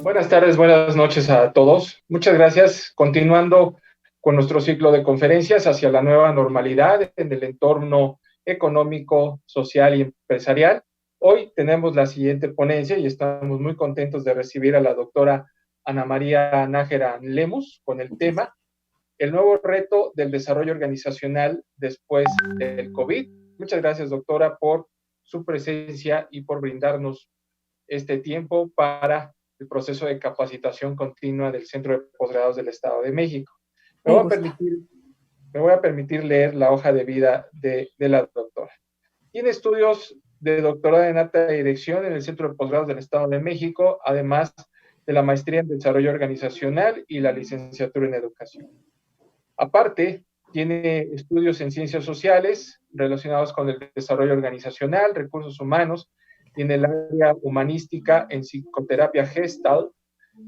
Buenas tardes, buenas noches a todos. Muchas gracias. Continuando con nuestro ciclo de conferencias hacia la nueva normalidad en el entorno económico, social y empresarial. Hoy tenemos la siguiente ponencia y estamos muy contentos de recibir a la doctora Ana María Nájera Lemus con el tema el nuevo reto del desarrollo organizacional después del COVID. Muchas gracias, doctora, por su presencia y por brindarnos este tiempo para el proceso de capacitación continua del Centro de Posgrados del Estado de México. Me Un voy a gusto. permitir, me voy a permitir leer la hoja de vida de la doctora. Tiene estudios de doctorado en alta dirección en el Centro de Posgrados del Estado de México, además de la maestría en desarrollo organizacional y la licenciatura en educación. Aparte, tiene estudios en ciencias sociales relacionados con el desarrollo organizacional, recursos humanos, tiene el área humanística en psicoterapia Gestalt,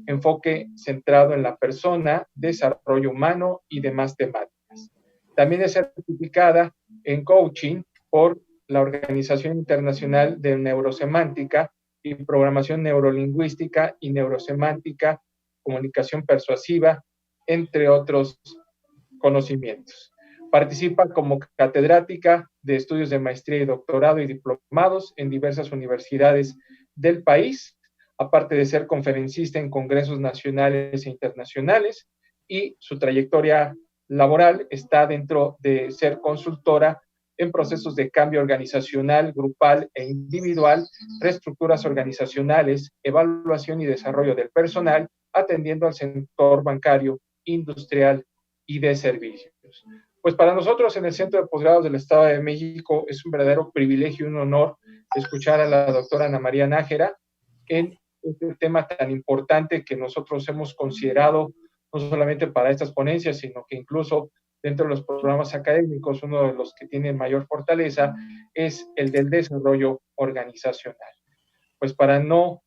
enfoque centrado en la persona, desarrollo humano y demás temáticas. También es certificada en coaching por la Organización Internacional de Neurosemántica y Programación Neurolingüística y Neurosemántica, Comunicación Persuasiva, entre otros conocimientos. Participa como catedrática de estudios de maestría y doctorado y diplomados en diversas universidades del país, aparte de ser conferencista en congresos nacionales e internacionales, y su trayectoria laboral está dentro de ser consultora en procesos de cambio organizacional, grupal e individual, reestructuras organizacionales, evaluación y desarrollo del personal, atendiendo al sector bancario, industrial y de servicios. Pues para nosotros en el Centro de Posgrados del Estado de México es un verdadero privilegio y un honor escuchar a la doctora Ana María Nájera en este tema tan importante que nosotros hemos considerado no solamente para estas ponencias, sino que incluso dentro de los programas académicos, uno de los que tiene mayor fortaleza es el del desarrollo organizacional. Pues para no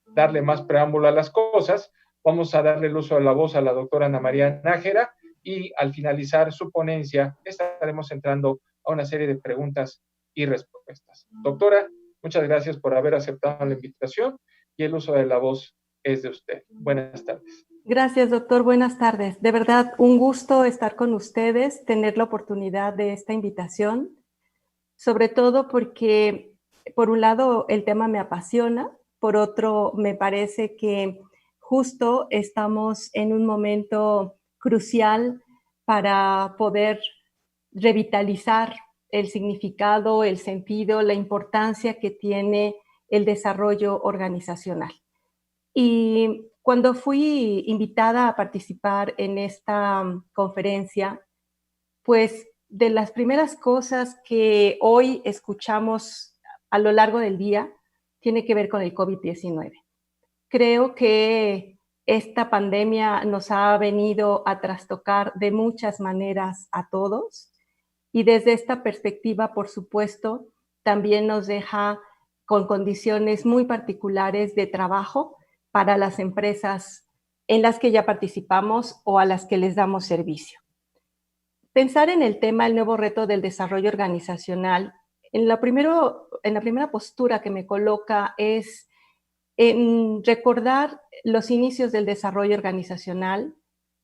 darle más preámbulo a las cosas, vamos a darle el uso de la voz a la doctora Ana María Nájera y al finalizar su ponencia estaremos entrando a una serie de preguntas y respuestas. Doctora, muchas gracias por haber aceptado la invitación y el uso de la voz es de usted. Buenas tardes. Gracias, doctor. Buenas tardes. De verdad, un gusto estar con ustedes, tener la oportunidad de esta invitación, sobre todo porque, por un lado, el tema me apasiona, por otro, me parece que justo estamos en un momento crucial para poder revitalizar el significado, el sentido, la importancia que tiene el desarrollo organizacional. Y cuando fui invitada a participar en esta conferencia, pues de las primeras cosas que hoy escuchamos a lo largo del día tiene que ver con el COVID-19. Creo que esta pandemia nos ha venido a trastocar de muchas maneras a todos y desde esta perspectiva, por supuesto, también nos deja con condiciones muy particulares de trabajo para las empresas en las que ya participamos o a las que les damos servicio. Pensar en el tema, el nuevo reto del desarrollo organizacional, en la primera postura que me coloca es en recordar los inicios del desarrollo organizacional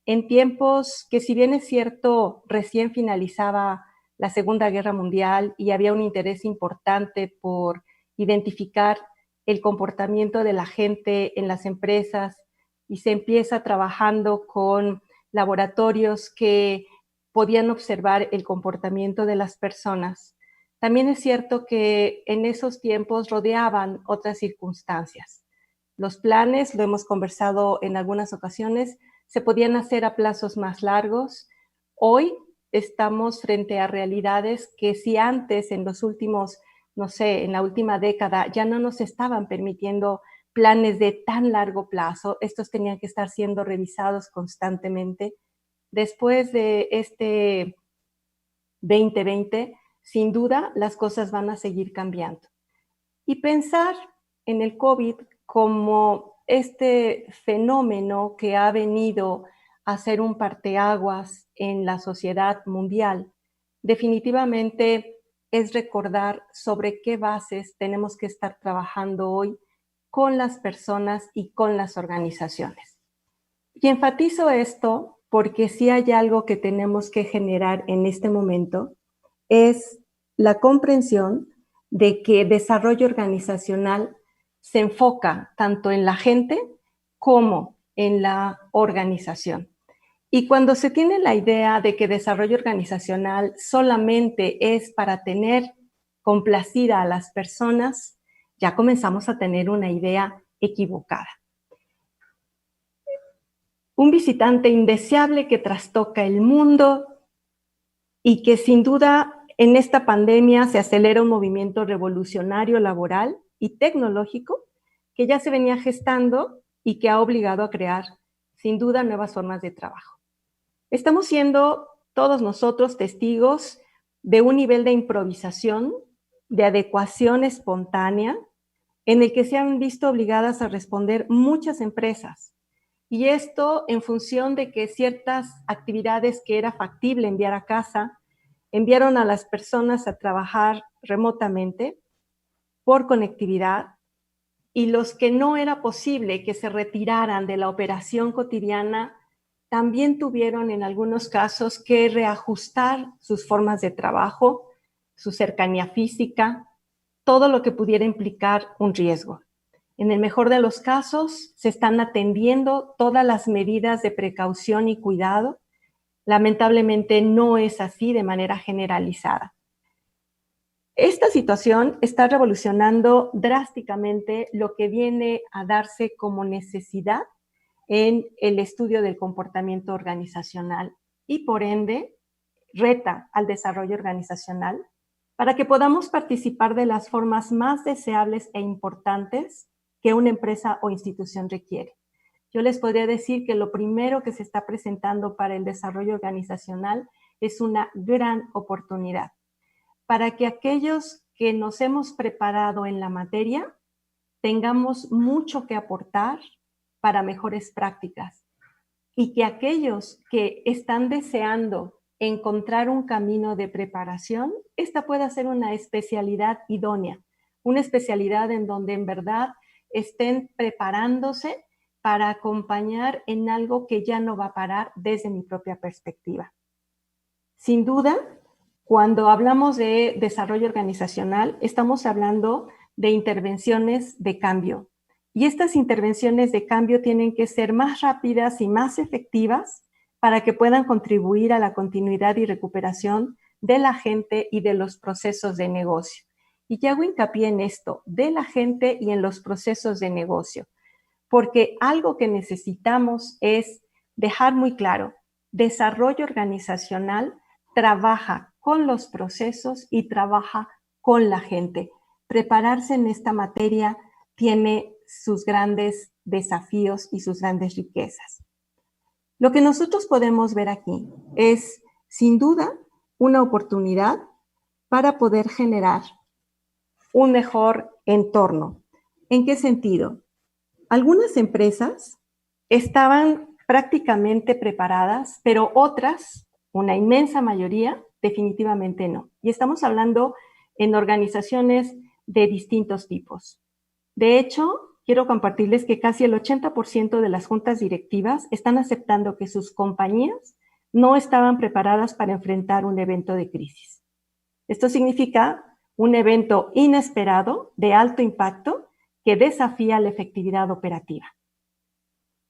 en tiempos que, si bien es cierto, recién finalizaba la Segunda Guerra Mundial y había un interés importante por identificar el comportamiento de la gente en las empresas y se empieza trabajando con laboratorios que podían observar el comportamiento de las personas. También es cierto que en esos tiempos rodeaban otras circunstancias. Los planes, lo hemos conversado en algunas ocasiones, se podían hacer a plazos más largos. Hoy estamos frente a realidades que si antes, en los últimos, no sé, en la última década, ya no nos estaban permitiendo planes de tan largo plazo, estos tenían que estar siendo revisados constantemente. Después de este 2020, sin duda, las cosas van a seguir cambiando. Y pensar en el COVID como este fenómeno que ha venido a ser un parteaguas en la sociedad mundial, definitivamente es recordar sobre qué bases tenemos que estar trabajando hoy con las personas y con las organizaciones. Y enfatizo esto porque si hay algo que tenemos que generar en este momento es la comprensión de que desarrollo organizacional se enfoca tanto en la gente como en la organización. Y cuando se tiene la idea de que desarrollo organizacional solamente es para tener complacida a las personas, ya comenzamos a tener una idea equivocada. Un visitante indeseable que trastoca el mundo y que sin duda en esta pandemia se acelera un movimiento revolucionario laboral y tecnológico que ya se venía gestando y que ha obligado a crear sin duda nuevas formas de trabajo. Estamos siendo todos nosotros testigos de un nivel de improvisación, de adecuación espontánea, en el que se han visto obligadas a responder muchas empresas. Y esto en función de que ciertas actividades que era factible enviar a casa, enviaron a las personas a trabajar remotamente por conectividad, y los que no era posible que se retiraran de la operación cotidiana también tuvieron en algunos casos que reajustar sus formas de trabajo, su cercanía física, todo lo que pudiera implicar un riesgo. En el mejor de los casos, se están atendiendo todas las medidas de precaución y cuidado. Lamentablemente no es así de manera generalizada. Esta situación está revolucionando drásticamente lo que viene a darse como necesidad en el estudio del comportamiento organizacional y por ende reta al desarrollo organizacional para que podamos participar de las formas más deseables e importantes que una empresa o institución requiere. Yo les podría decir que lo primero que se está presentando para el desarrollo organizacional es una gran oportunidad para que aquellos que nos hemos preparado en la materia tengamos mucho que aportar para mejores prácticas y que aquellos que están deseando encontrar un camino de preparación, esta pueda ser una especialidad idónea, una especialidad en donde en verdad estén preparándose para acompañar en algo que ya no va a parar desde mi propia perspectiva. Sin duda, cuando hablamos de desarrollo organizacional, estamos hablando de intervenciones de cambio. Y estas intervenciones de cambio tienen que ser más rápidas y más efectivas para que puedan contribuir a la continuidad y recuperación de la gente y de los procesos de negocio. Y ya hago hincapié en esto, de la gente y en los procesos de negocio, porque algo que necesitamos es dejar muy claro, desarrollo organizacional trabaja con los procesos y trabaja con la gente. Prepararse en esta materia tiene sus grandes desafíos y sus grandes riquezas. Lo que nosotros podemos ver aquí es, sin duda, una oportunidad para poder generar un mejor entorno. ¿En qué sentido? Algunas empresas estaban prácticamente preparadas, pero otras, una inmensa mayoría, definitivamente no. Y estamos hablando en organizaciones de distintos tipos. De hecho, quiero compartirles que casi el 80% de las juntas directivas están aceptando que sus compañías no estaban preparadas para enfrentar un evento de crisis. Esto significa un evento inesperado de alto impacto que desafía la efectividad operativa.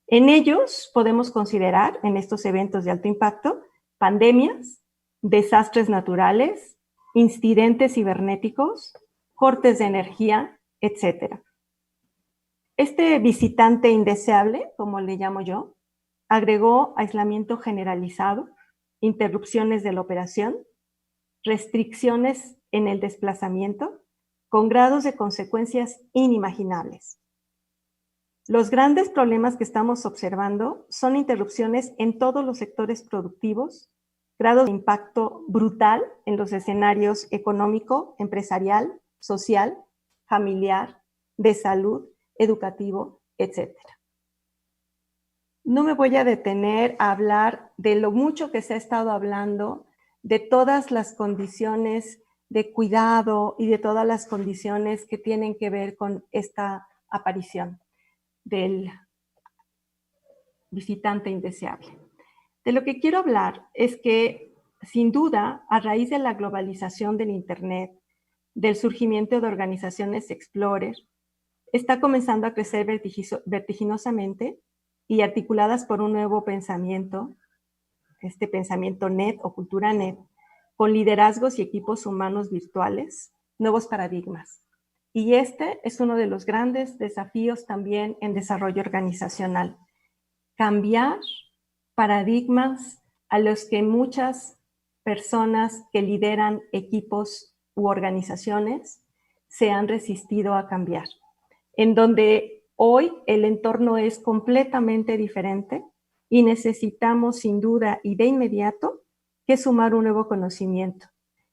En ellos podemos considerar, en estos eventos de alto impacto, pandemias, desastres naturales, incidentes cibernéticos, cortes de energía, etc. Este visitante indeseable, como le llamo yo, agregó aislamiento generalizado, interrupciones de la operación, restricciones en el desplazamiento, con grados de consecuencias inimaginables. Los grandes problemas que estamos observando son interrupciones en todos los sectores productivos, grados de impacto brutal en los escenarios económico, empresarial, social, familiar, de salud, educativo, etc. No me voy a detener a hablar de lo mucho que se ha estado hablando, de todas las condiciones de cuidado y de todas las condiciones que tienen que ver con esta aparición del visitante indeseable. De lo que quiero hablar es que, sin duda, a raíz de la globalización del Internet, del surgimiento de organizaciones Explorer, está comenzando a crecer vertiginosamente y articuladas por un nuevo pensamiento, este pensamiento net o cultura net, con liderazgos y equipos humanos virtuales, nuevos paradigmas. Y este es uno de los grandes desafíos también en desarrollo organizacional. Cambiar paradigmas a los que muchas personas que lideran equipos u organizaciones se han resistido a cambiar, en donde hoy el entorno es completamente diferente y necesitamos sin duda y de inmediato que sumar un nuevo conocimiento.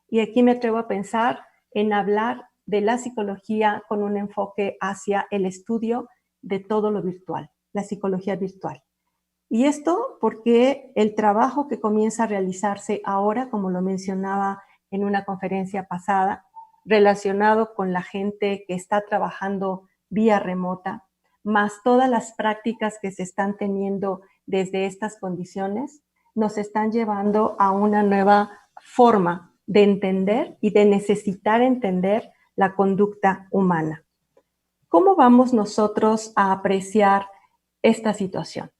Y aquí me atrevo a pensar en hablar de la psicología con un enfoque hacia el estudio de todo lo virtual, la psicología virtual. Y esto porque el trabajo que comienza a realizarse ahora, como lo mencionaba en una conferencia pasada, relacionado con la gente que está trabajando vía remota, más todas las prácticas que se están teniendo desde estas condiciones, nos están llevando a una nueva forma de entender y de necesitar entender la conducta humana. ¿Cómo vamos nosotros a apreciar esta situación?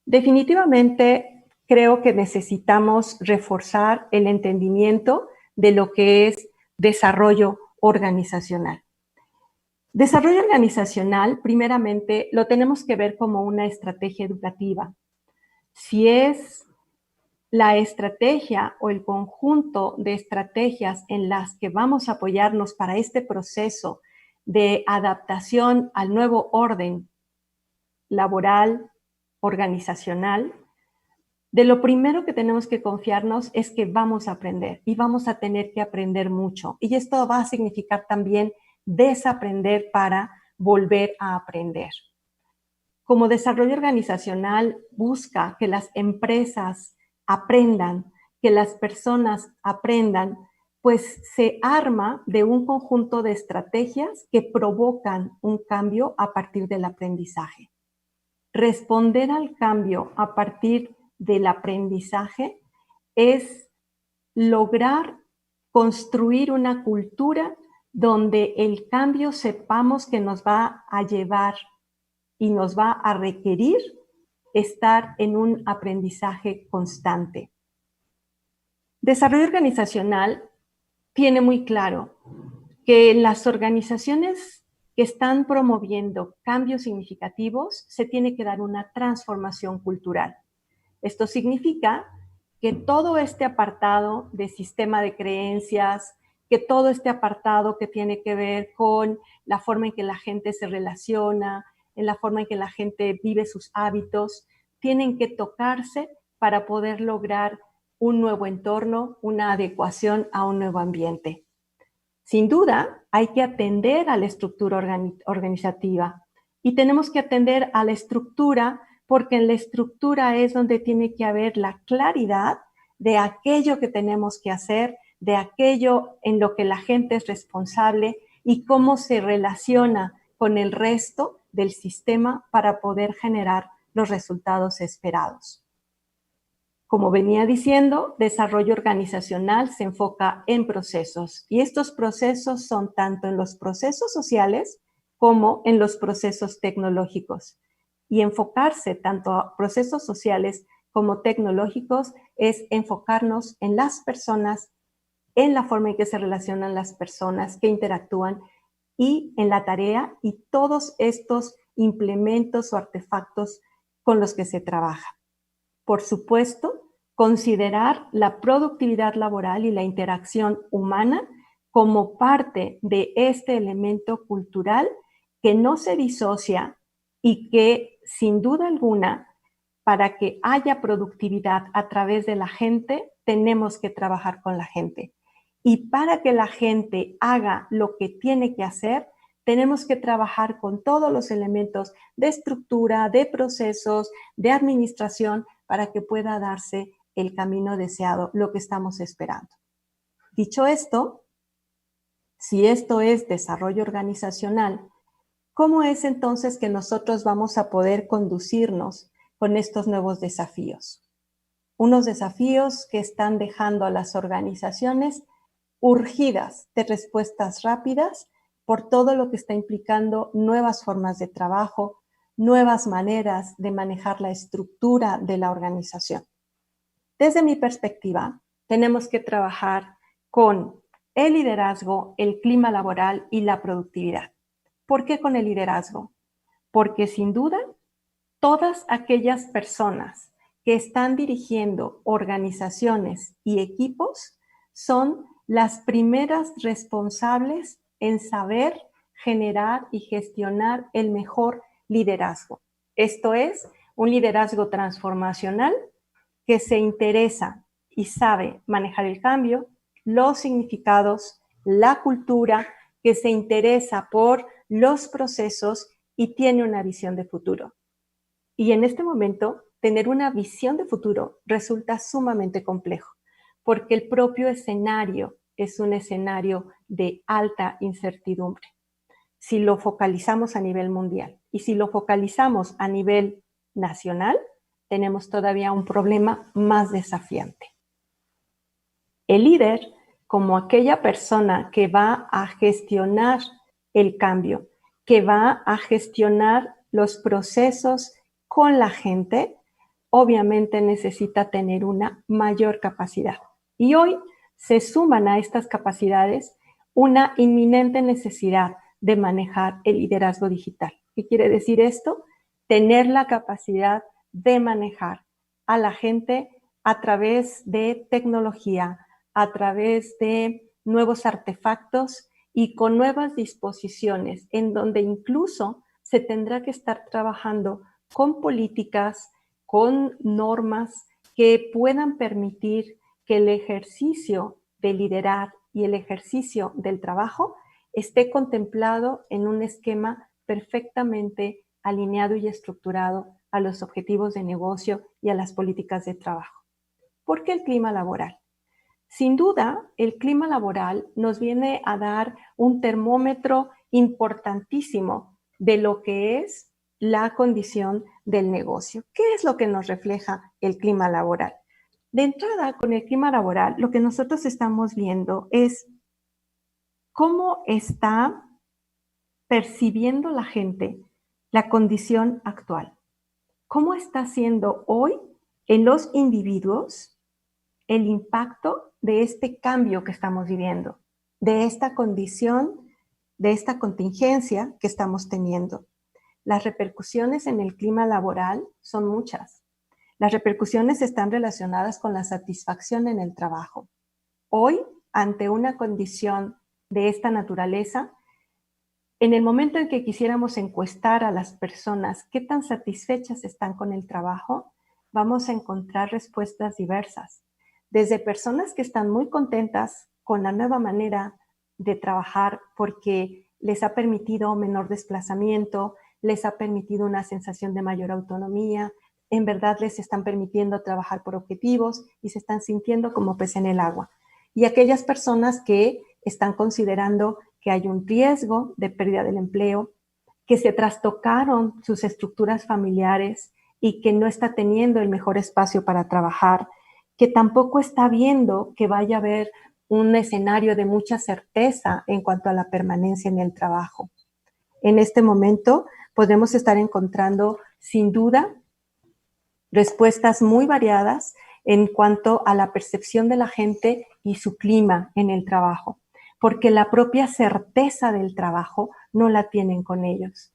Definitivamente creo que necesitamos reforzar el entendimiento de lo que es desarrollo organizacional. Desarrollo organizacional, primeramente, lo tenemos que ver como una estrategia educativa. Si es la estrategia o el conjunto de estrategias en las que vamos a apoyarnos para este proceso de adaptación al nuevo orden laboral, organizacional, de lo primero que tenemos que confiarnos es que vamos a aprender y vamos a tener que aprender mucho. Y esto va a significar también desaprender para volver a aprender. Como desarrollo organizacional busca que las empresas aprendan, que las personas aprendan, pues se arma de un conjunto de estrategias que provocan un cambio a partir del aprendizaje. Responder al cambio a partir del aprendizaje es lograr construir una cultura donde el cambio sepamos que nos va a llevar y nos va a requerir estar en un aprendizaje constante. Desarrollo organizacional tiene muy claro que las organizaciones que están promoviendo cambios significativos se tiene que dar una transformación cultural. Esto significa que todo este apartado de sistema de creencias, que todo este apartado que tiene que ver con la forma en que la gente se relaciona, en la forma en que la gente vive sus hábitos, tienen que tocarse para poder lograr un nuevo entorno, una adecuación a un nuevo ambiente. Sin duda, hay que atender a la estructura organizativa y tenemos que atender a la estructura porque en la estructura es donde tiene que haber la claridad de aquello que tenemos que hacer, de aquello en lo que la gente es responsable y cómo se relaciona con el resto del sistema para poder generar los resultados esperados. Como venía diciendo, desarrollo organizacional se enfoca en procesos y estos procesos son tanto en los procesos sociales como en los procesos tecnológicos. Y enfocarse tanto a procesos sociales como tecnológicos es enfocarnos en las personas, en la forma en que se relacionan las personas, que interactúan y en la tarea y todos estos implementos o artefactos con los que se trabaja. Por supuesto, considerar la productividad laboral y la interacción humana como parte de este elemento cultural que no se disocia y que, sin duda alguna, para que haya productividad a través de la gente, tenemos que trabajar con la gente. Y para que la gente haga lo que tiene que hacer, tenemos que trabajar con todos los elementos de estructura, de procesos, de administración, para que pueda darse el camino deseado, lo que estamos esperando. Dicho esto, si esto es desarrollo organizacional, ¿Cómo es entonces que nosotros vamos a poder conducirnos con estos nuevos desafíos? Unos desafíos que están dejando a las organizaciones urgidas de respuestas rápidas por todo lo que está implicando nuevas formas de trabajo, nuevas maneras de manejar la estructura de la organización. Desde mi perspectiva, tenemos que trabajar con el liderazgo, el clima laboral y la productividad. ¿Por qué con el liderazgo? Porque sin duda, todas aquellas personas que están dirigiendo organizaciones y equipos son las primeras responsables en saber generar y gestionar el mejor liderazgo. Esto es, un liderazgo transformacional que se interesa y sabe manejar el cambio, los significados, la cultura, que se interesa por los procesos y tiene una visión de futuro. Y en este momento, tener una visión de futuro resulta sumamente complejo, porque el propio escenario es un escenario de alta incertidumbre. Si lo focalizamos a nivel mundial y si lo focalizamos a nivel nacional, tenemos todavía un problema más desafiante. El líder, como aquella persona que va a gestionar el cambio, que va a gestionar los procesos con la gente, obviamente necesita tener una mayor capacidad. Y hoy se suman a estas capacidades una inminente necesidad de manejar el liderazgo digital. ¿Qué quiere decir esto? Tener la capacidad de manejar a la gente a través de tecnología, a través de nuevos artefactos y con nuevas disposiciones, en donde incluso se tendrá que estar trabajando con políticas, con normas que puedan permitir que el ejercicio de liderar y el ejercicio del trabajo esté contemplado en un esquema perfectamente alineado y estructurado a los objetivos de negocio y a las políticas de trabajo. ¿Por qué el clima laboral? Sin duda, el clima laboral nos viene a dar un termómetro importantísimo de lo que es la condición del negocio. ¿Qué es lo que nos refleja el clima laboral? De entrada, con el clima laboral, lo que nosotros estamos viendo es cómo está percibiendo la gente la condición actual. ¿Cómo está siendo hoy en los individuos el impacto de este cambio que estamos viviendo, de esta condición, de esta contingencia que estamos teniendo? Las repercusiones en el clima laboral son muchas. Las repercusiones están relacionadas con la satisfacción en el trabajo. Hoy, ante una condición de esta naturaleza, en el momento en que quisiéramos encuestar a las personas qué tan satisfechas están con el trabajo, vamos a encontrar respuestas diversas. Desde personas que están muy contentas con la nueva manera de trabajar porque les ha permitido menor desplazamiento, les ha permitido una sensación de mayor autonomía, en verdad les están permitiendo trabajar por objetivos y se están sintiendo como pez en el agua. Y aquellas personas que están considerando que hay un riesgo de pérdida del empleo, que se trastocaron sus estructuras familiares y que no está teniendo el mejor espacio para trabajar, que tampoco está viendo que vaya a haber un escenario de mucha certeza en cuanto a la permanencia en el trabajo. En este momento podemos estar encontrando, sin duda, respuestas muy variadas en cuanto a la percepción de la gente y su clima en el trabajo, porque la propia certeza del trabajo no la tienen con ellos.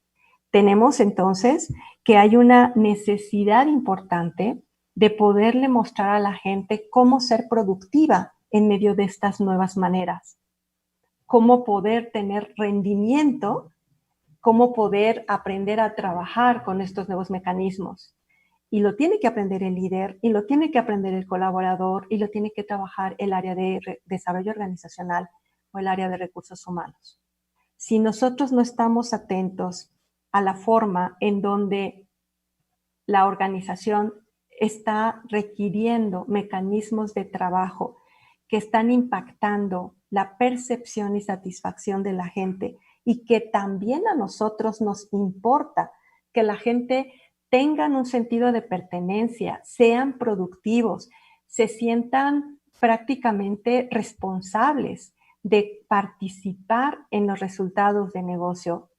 Tenemos entonces que hay una necesidad importante de poderle mostrar a la gente cómo ser productiva en medio de estas nuevas maneras, cómo poder tener rendimiento, cómo poder aprender a trabajar con estos nuevos mecanismos. Y lo tiene que aprender el líder, y lo tiene que aprender el colaborador, y lo tiene que trabajar el área de desarrollo organizacional o el área de recursos humanos. Si nosotros no estamos atentos a la forma en donde la organización está requiriendo mecanismos de trabajo que están impactando la percepción y satisfacción de la gente y que también a nosotros nos importa que la gente tengan un sentido de pertenencia, sean productivos, se sientan prácticamente responsables de participar en los resultados de negocio.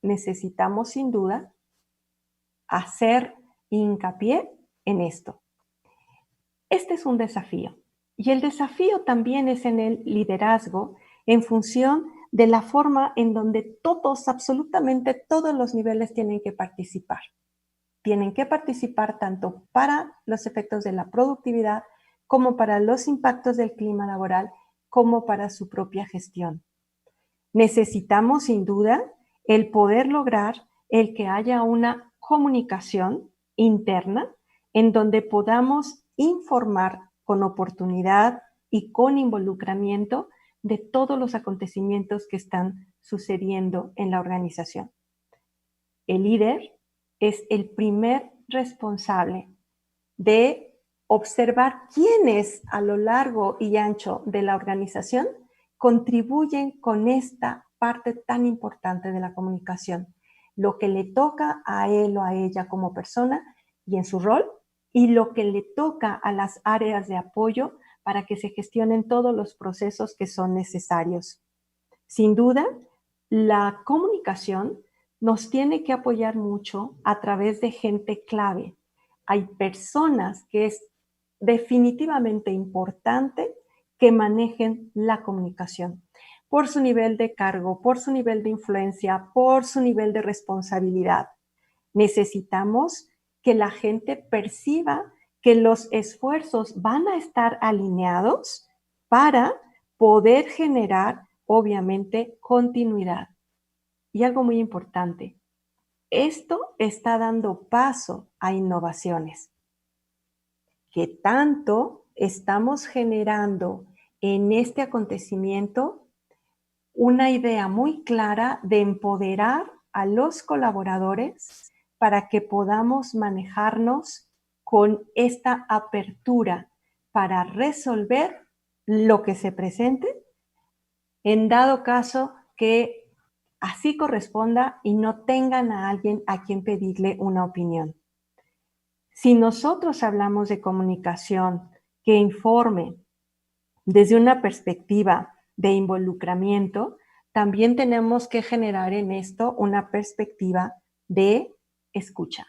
Necesitamos sin duda hacer hincapié en esto. Este es un desafío y el desafío también es en el liderazgo en función de la forma en donde todos, absolutamente todos los niveles tienen que participar. Tienen que participar tanto para los efectos de la productividad como para los impactos del clima laboral, como para su propia gestión. Necesitamos sin duda el poder lograr el que haya una comunicación interna en donde podamos informar con oportunidad y con involucramiento de todos los acontecimientos que están sucediendo en la organización. El líder es el primer responsable de observar quiénes a lo largo y ancho de la organización contribuyen con esta parte tan importante de la comunicación, lo que le toca a él o a ella como persona y en su rol, y lo que le toca a las áreas de apoyo para que se gestionen todos los procesos que son necesarios. Sin duda, la comunicación nos tiene que apoyar mucho a través de gente clave. Hay personas que es definitivamente importante que manejen la comunicación por su nivel de cargo, por su nivel de influencia, por su nivel de responsabilidad. Necesitamos que la gente perciba que los esfuerzos van a estar alineados para poder generar, obviamente, continuidad. Y algo muy importante, esto está dando paso a innovaciones. ¿Qué tanto estamos generando en este acontecimiento una idea muy clara de empoderar a los colaboradores para que podamos manejarnos con esta apertura para resolver lo que se presente, en dado caso que así corresponda y no tengan a alguien a quien pedirle una opinión? Si nosotros hablamos de comunicación que informe desde una perspectiva de involucramiento, también tenemos que generar en esto una perspectiva de escucha.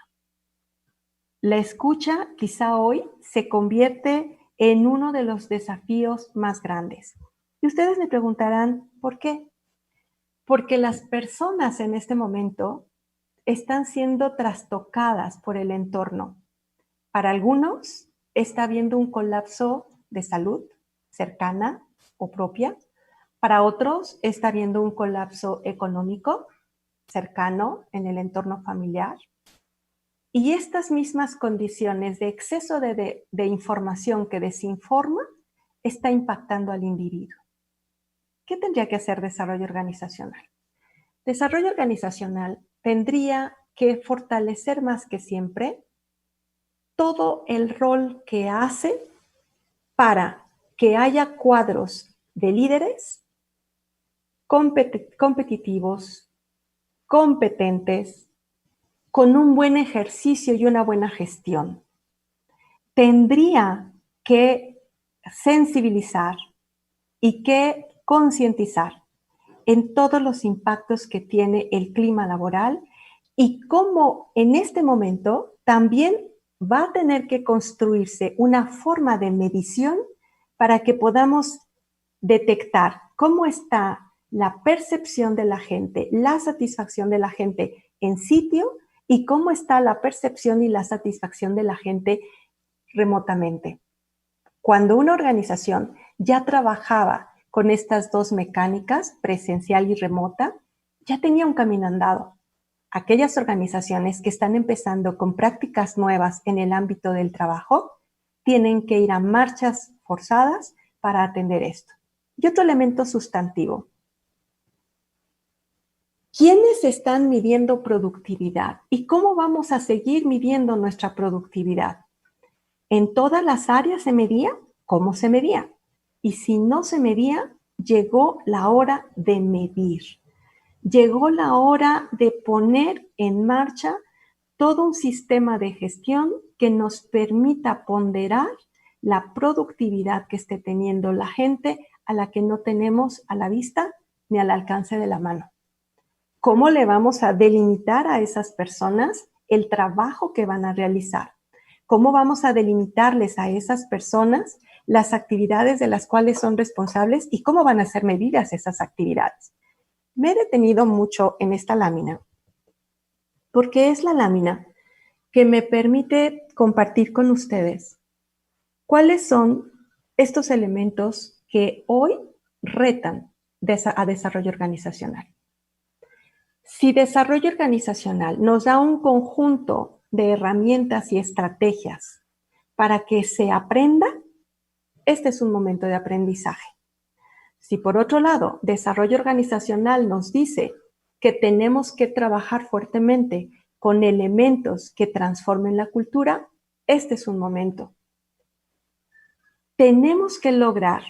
La escucha quizá hoy se convierte en uno de los desafíos más grandes. Y ustedes me preguntarán, ¿por qué? Porque las personas en este momento están siendo trastocadas por el entorno. Para algunos está habiendo un colapso de salud cercana o propia. Para otros está habiendo un colapso económico cercano en el entorno familiar. Y estas mismas condiciones de exceso de información que desinforma está impactando al individuo. ¿Qué tendría que hacer desarrollo organizacional? Desarrollo organizacional tendría que fortalecer más que siempre todo el rol que hace para que haya cuadros de líderes competitivos, competentes, con un buen ejercicio y una buena gestión. Tendría que sensibilizar y que concientizar en todos los impactos que tiene el clima laboral y cómo en este momento también va a tener que construirse una forma de medición para que podamos detectar cómo está la percepción de la gente, la satisfacción de la gente en sitio y cómo está la percepción y la satisfacción de la gente remotamente. Cuando una organización ya trabajaba con estas dos mecánicas, presencial y remota, ya tenía un camino andado. Aquellas organizaciones que están empezando con prácticas nuevas en el ámbito del trabajo tienen que ir a marchas forzadas para atender esto. Y otro elemento sustantivo. ¿Quiénes están midiendo productividad? ¿Y cómo vamos a seguir midiendo nuestra productividad? ¿En todas las áreas se medía? ¿Cómo se medía? Y si no se medía, llegó la hora de medir. llegó la hora de poner en marcha todo un sistema de gestión que nos permita ponderar la productividad que esté teniendo la gente a la que no tenemos a la vista ni al alcance de la mano. ¿Cómo le vamos a delimitar a esas personas el trabajo que van a realizar? ¿Cómo vamos a delimitarles a esas personas las actividades de las cuales son responsables y cómo van a ser medidas esas actividades? Me he detenido mucho en esta lámina porque es la lámina que me permite compartir con ustedes cuáles son estos elementos que hoy retan a desarrollo organizacional. Si desarrollo organizacional nos da un conjunto de herramientas y estrategias para que se aprenda, este es un momento de aprendizaje. Si por otro lado, desarrollo organizacional nos dice que tenemos que trabajar fuertemente con elementos que transformen la cultura, este es un momento. Tenemos que lograr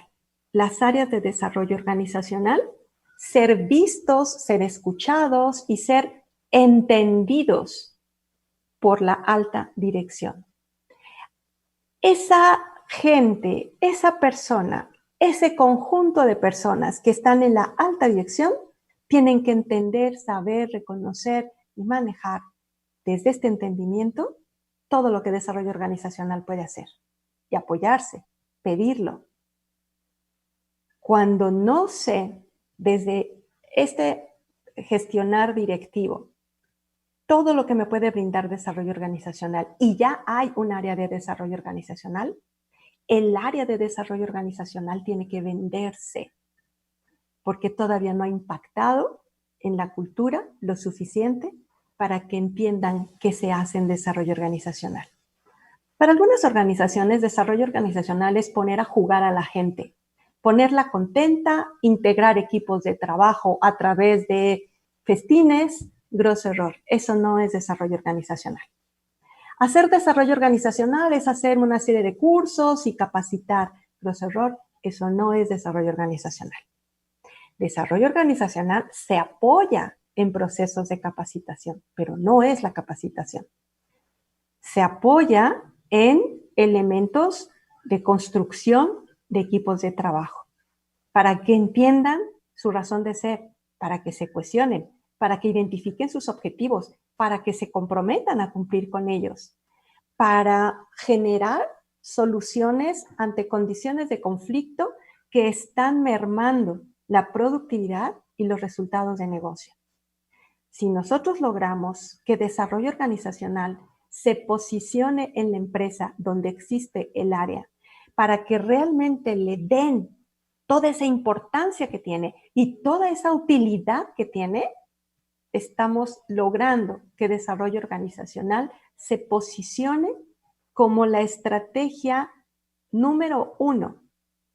las áreas de desarrollo organizacional, ser vistos, ser escuchados y ser entendidos por la alta dirección. Esa gente, esa persona, ese conjunto de personas que están en la alta dirección tienen que entender, saber, reconocer y manejar desde este entendimiento todo lo que desarrollo organizacional puede hacer y apoyarse, pedirlo. Cuando no sé desde este gestionar directivo todo lo que me puede brindar desarrollo organizacional y ya hay un área de desarrollo organizacional, el área de desarrollo organizacional tiene que venderse porque todavía no ha impactado en la cultura lo suficiente para que entiendan qué se hace en desarrollo organizacional. Para algunas organizaciones, desarrollo organizacional es poner a jugar a la gente, ponerla contenta, integrar equipos de trabajo a través de festines. Grosso error, eso no es desarrollo organizacional. Hacer desarrollo organizacional es hacer una serie de cursos y capacitar. Grosso error, eso no es desarrollo organizacional. Desarrollo organizacional se apoya en procesos de capacitación, pero no es la capacitación. Se apoya en elementos de construcción de equipos de trabajo, para que entiendan su razón de ser, para que se cuestionen, para que identifiquen sus objetivos, para que se comprometan a cumplir con ellos, para generar soluciones ante condiciones de conflicto que están mermando la productividad y los resultados de negocio. Si nosotros logramos que desarrollo organizacional se posicione en la empresa donde existe el área para que realmente le den toda esa importancia que tiene y toda esa utilidad que tiene, estamos logrando que desarrollo organizacional se posicione como la estrategia número 1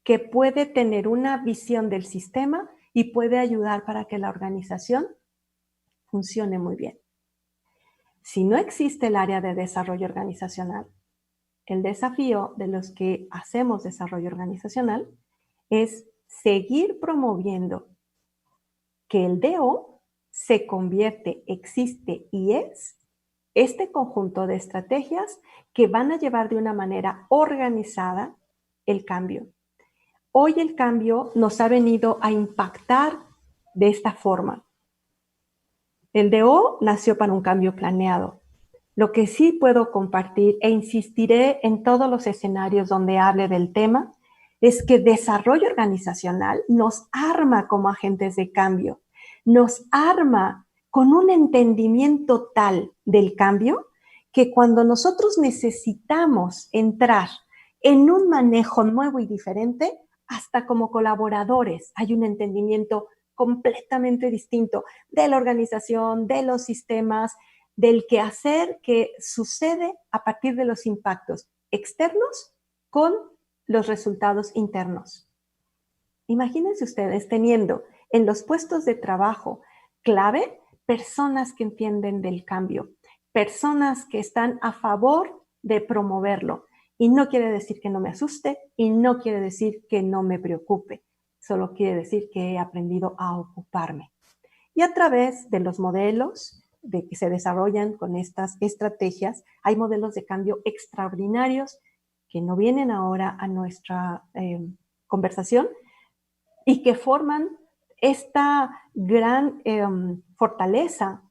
que puede tener una visión del sistema y puede ayudar para que la organización funcione muy bien. Si no existe el área de desarrollo organizacional, el desafío de los que hacemos desarrollo organizacional es seguir promoviendo que el DO se convierte, existe y es este conjunto de estrategias que van a llevar de una manera organizada el cambio. Hoy el cambio nos ha venido a impactar de esta forma. El DO nació para un cambio planeado. Lo que sí puedo compartir e insistiré en todos los escenarios donde hable del tema es que desarrollo organizacional nos arma como agentes de cambio, nos arma con un entendimiento tal del cambio que cuando nosotros necesitamos entrar en un manejo nuevo y diferente, hasta como colaboradores hay un entendimiento completamente distinto de la organización, de los sistemas, del quehacer que sucede a partir de los impactos externos con los resultados internos. Imagínense ustedes teniendo en los puestos de trabajo clave personas que entienden del cambio, personas que están a favor de promoverlo. Y no quiere decir que no me asuste y no quiere decir que no me preocupe. Solo quiere decir que he aprendido a ocuparme. Y a través de los modelos de que se desarrollan con estas estrategias, hay modelos de cambio extraordinarios que no vienen ahora a nuestra conversación y que forman esta gran fortaleza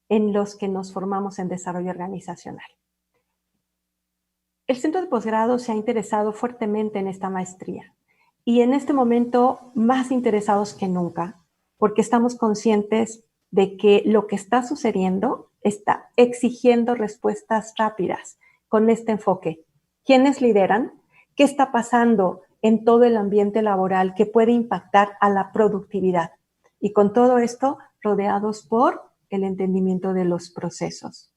en los que nos formamos en desarrollo organizacional. El Centro de Posgrado se ha interesado fuertemente en esta maestría y en este momento más interesados que nunca, porque estamos conscientes de que lo que está sucediendo está exigiendo respuestas rápidas con este enfoque. ¿Quiénes lideran? ¿Qué está pasando en todo el ambiente laboral que puede impactar a la productividad? Y con todo esto rodeados por el entendimiento de los procesos.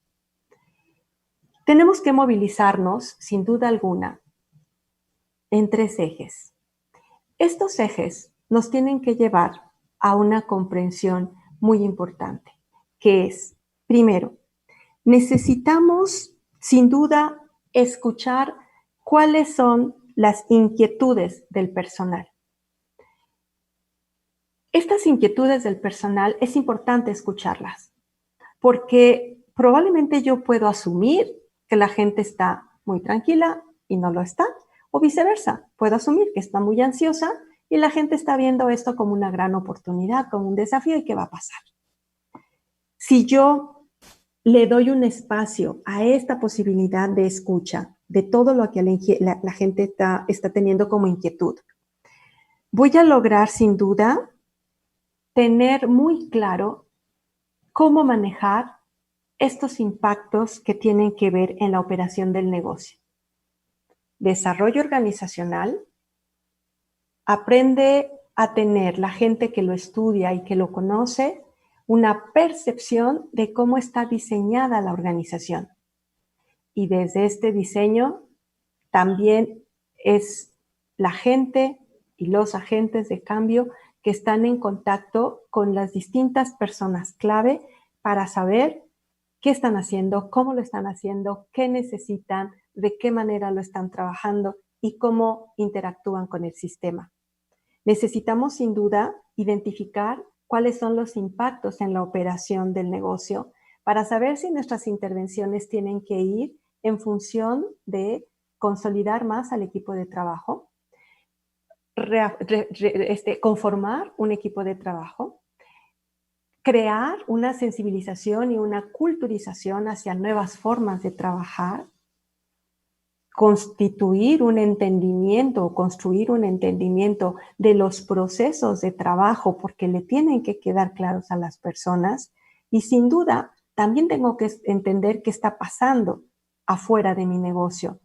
Tenemos que movilizarnos, sin duda alguna, en 3 ejes. Estos ejes nos tienen que llevar a una comprensión muy importante, que es, primero, necesitamos, sin duda, escuchar cuáles son las inquietudes del personal. Estas inquietudes del personal es importante escucharlas, porque probablemente yo puedo asumir que la gente está muy tranquila y no lo está, o viceversa, puedo asumir que está muy ansiosa y la gente está viendo esto como una gran oportunidad, como un desafío y qué va a pasar. Si yo le doy un espacio a esta posibilidad de escucha de todo lo que la gente está teniendo como inquietud, voy a lograr sin duda tener muy claro cómo manejar estos impactos que tienen que ver en la operación del negocio. Desarrollo organizacional aprende a tener la gente que lo estudia y que lo conoce una percepción de cómo está diseñada la organización. Y desde este diseño también es la gente y los agentes de cambio que están en contacto con las distintas personas clave para saber qué están haciendo, cómo lo están haciendo, qué necesitan, de qué manera lo están trabajando y cómo interactúan con el sistema. Necesitamos sin duda identificar cuáles son los impactos en la operación del negocio para saber si nuestras intervenciones tienen que ir en función de consolidar más al equipo de trabajo, conformar un equipo de trabajo, crear una sensibilización y una culturización hacia nuevas formas de trabajar, constituir un entendimiento o construir un entendimiento de los procesos de trabajo porque le tienen que quedar claros a las personas y sin duda también tengo que entender qué está pasando afuera de mi negocio.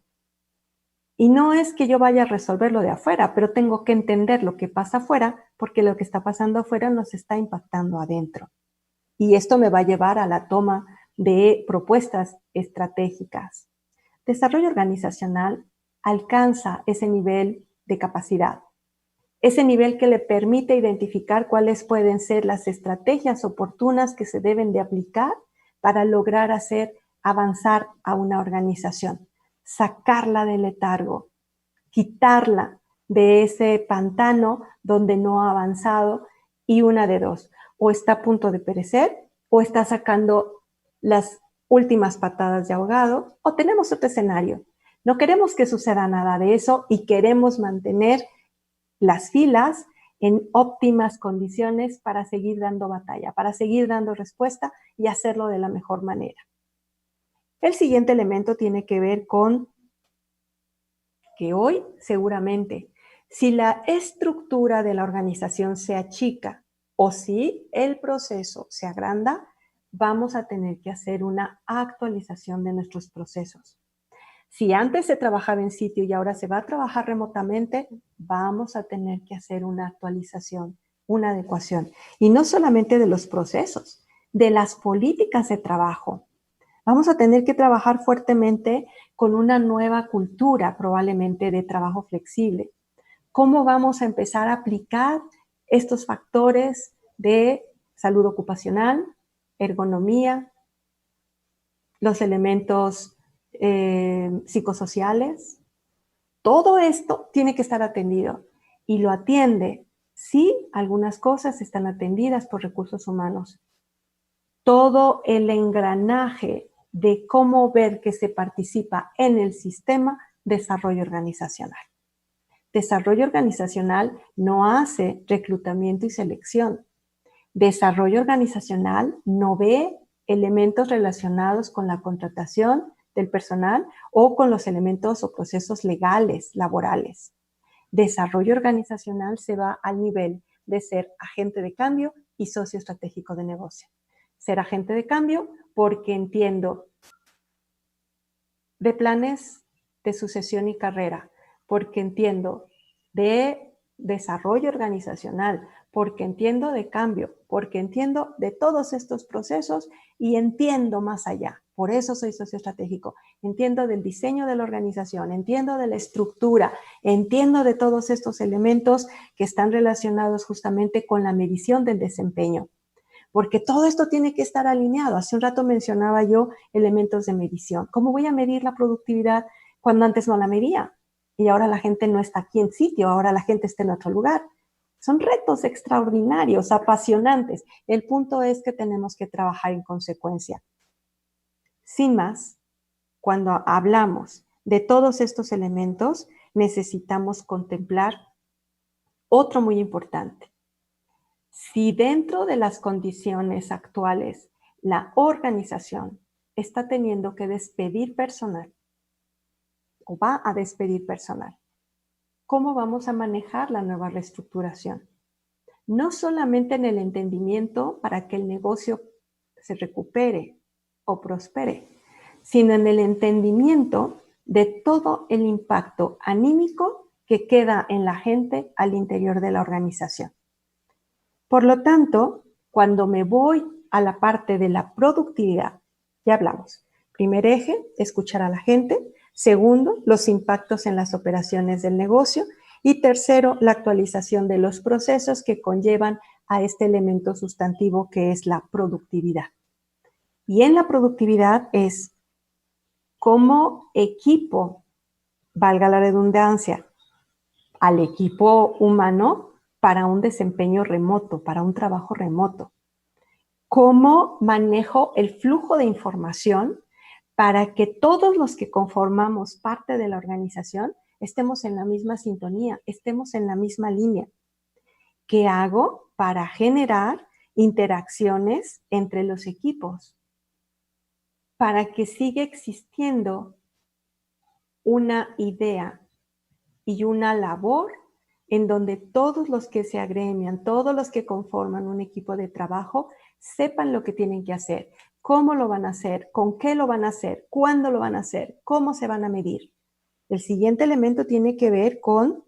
Y no es que yo vaya a resolverlo de afuera, pero tengo que entender lo que pasa afuera porque lo que está pasando afuera nos está impactando adentro. Y esto me va a llevar a la toma de propuestas estratégicas. Desarrollo organizacional alcanza ese nivel de capacidad, ese nivel que le permite identificar cuáles pueden ser las estrategias oportunas que se deben de aplicar para lograr hacer avanzar a una organización, sacarla del letargo, quitarla de ese pantano donde no ha avanzado y una de dos, o está a punto de perecer o está sacando las últimas patadas de ahogado, o tenemos otro escenario. No queremos que suceda nada de eso y queremos mantener las filas en óptimas condiciones para seguir dando batalla, para seguir dando respuesta y hacerlo de la mejor manera. El siguiente elemento tiene que ver con que hoy seguramente, si la estructura de la organización se achica o si el proceso se agranda, vamos a tener que hacer una actualización de nuestros procesos. Si antes se trabajaba en sitio y ahora se va a trabajar remotamente, vamos a tener que hacer una actualización, una adecuación. Y no solamente de los procesos, de las políticas de trabajo. Vamos a tener que trabajar fuertemente con una nueva cultura, probablemente de trabajo flexible. ¿Cómo vamos a empezar a aplicar estos factores de salud ocupacional, ergonomía, los elementos psicosociales? Todo esto tiene que estar atendido y lo atiende Sí, algunas cosas están atendidas por recursos humanos. Todo el engranaje de cómo ver que se participa en el sistema desarrollo organizacional. Desarrollo organizacional no hace reclutamiento y selección. Desarrollo organizacional no ve elementos relacionados con la contratación del personal o con los elementos o procesos legales, laborales. Desarrollo organizacional se va al nivel de ser agente de cambio y socio estratégico de negocio. Ser agente de cambio porque entiendo de planes de sucesión y carrera, porque entiendo de desarrollo organizacional, porque entiendo de cambio, porque entiendo de todos estos procesos y entiendo más allá. Por eso soy socio estratégico. Entiendo del diseño de la organización, entiendo de la estructura, entiendo de todos estos elementos que están relacionados justamente con la medición del desempeño. Porque todo esto tiene que estar alineado. Hace un rato mencionaba yo elementos de medición. ¿Cómo voy a medir la productividad cuando antes no la medía? Y ahora la gente no está aquí en sitio, ahora la gente está en otro lugar. Son retos extraordinarios, apasionantes. El punto es que tenemos que trabajar en consecuencia. Sin más, cuando hablamos de todos estos elementos, necesitamos contemplar otro muy importante. Si dentro de las condiciones actuales la organización está teniendo que despedir personal o va a despedir personal, ¿cómo vamos a manejar la nueva reestructuración? No solamente en el entendimiento para que el negocio se recupere o prospere, sino en el entendimiento de todo el impacto anímico que queda en la gente al interior de la organización. Por lo tanto, cuando me voy a la parte de la productividad, ya hablamos. Primer eje, escuchar a la gente. Segundo, los impactos en las operaciones del negocio. Y tercero, la actualización de los procesos que conllevan a este elemento sustantivo que es la productividad. Y en la productividad es cómo equipo, valga la redundancia, al equipo humano para un desempeño remoto, para un trabajo remoto. ¿Cómo manejo el flujo de información para que todos los que conformamos parte de la organización estemos en la misma sintonía, estemos en la misma línea? ¿Qué hago para generar interacciones entre los equipos? Para que siga existiendo una idea y una labor en donde todos los que se agremian, todos los que conforman un equipo de trabajo, sepan lo que tienen que hacer, cómo lo van a hacer, con qué lo van a hacer, cuándo lo van a hacer, cómo se van a medir. El siguiente elemento tiene que ver con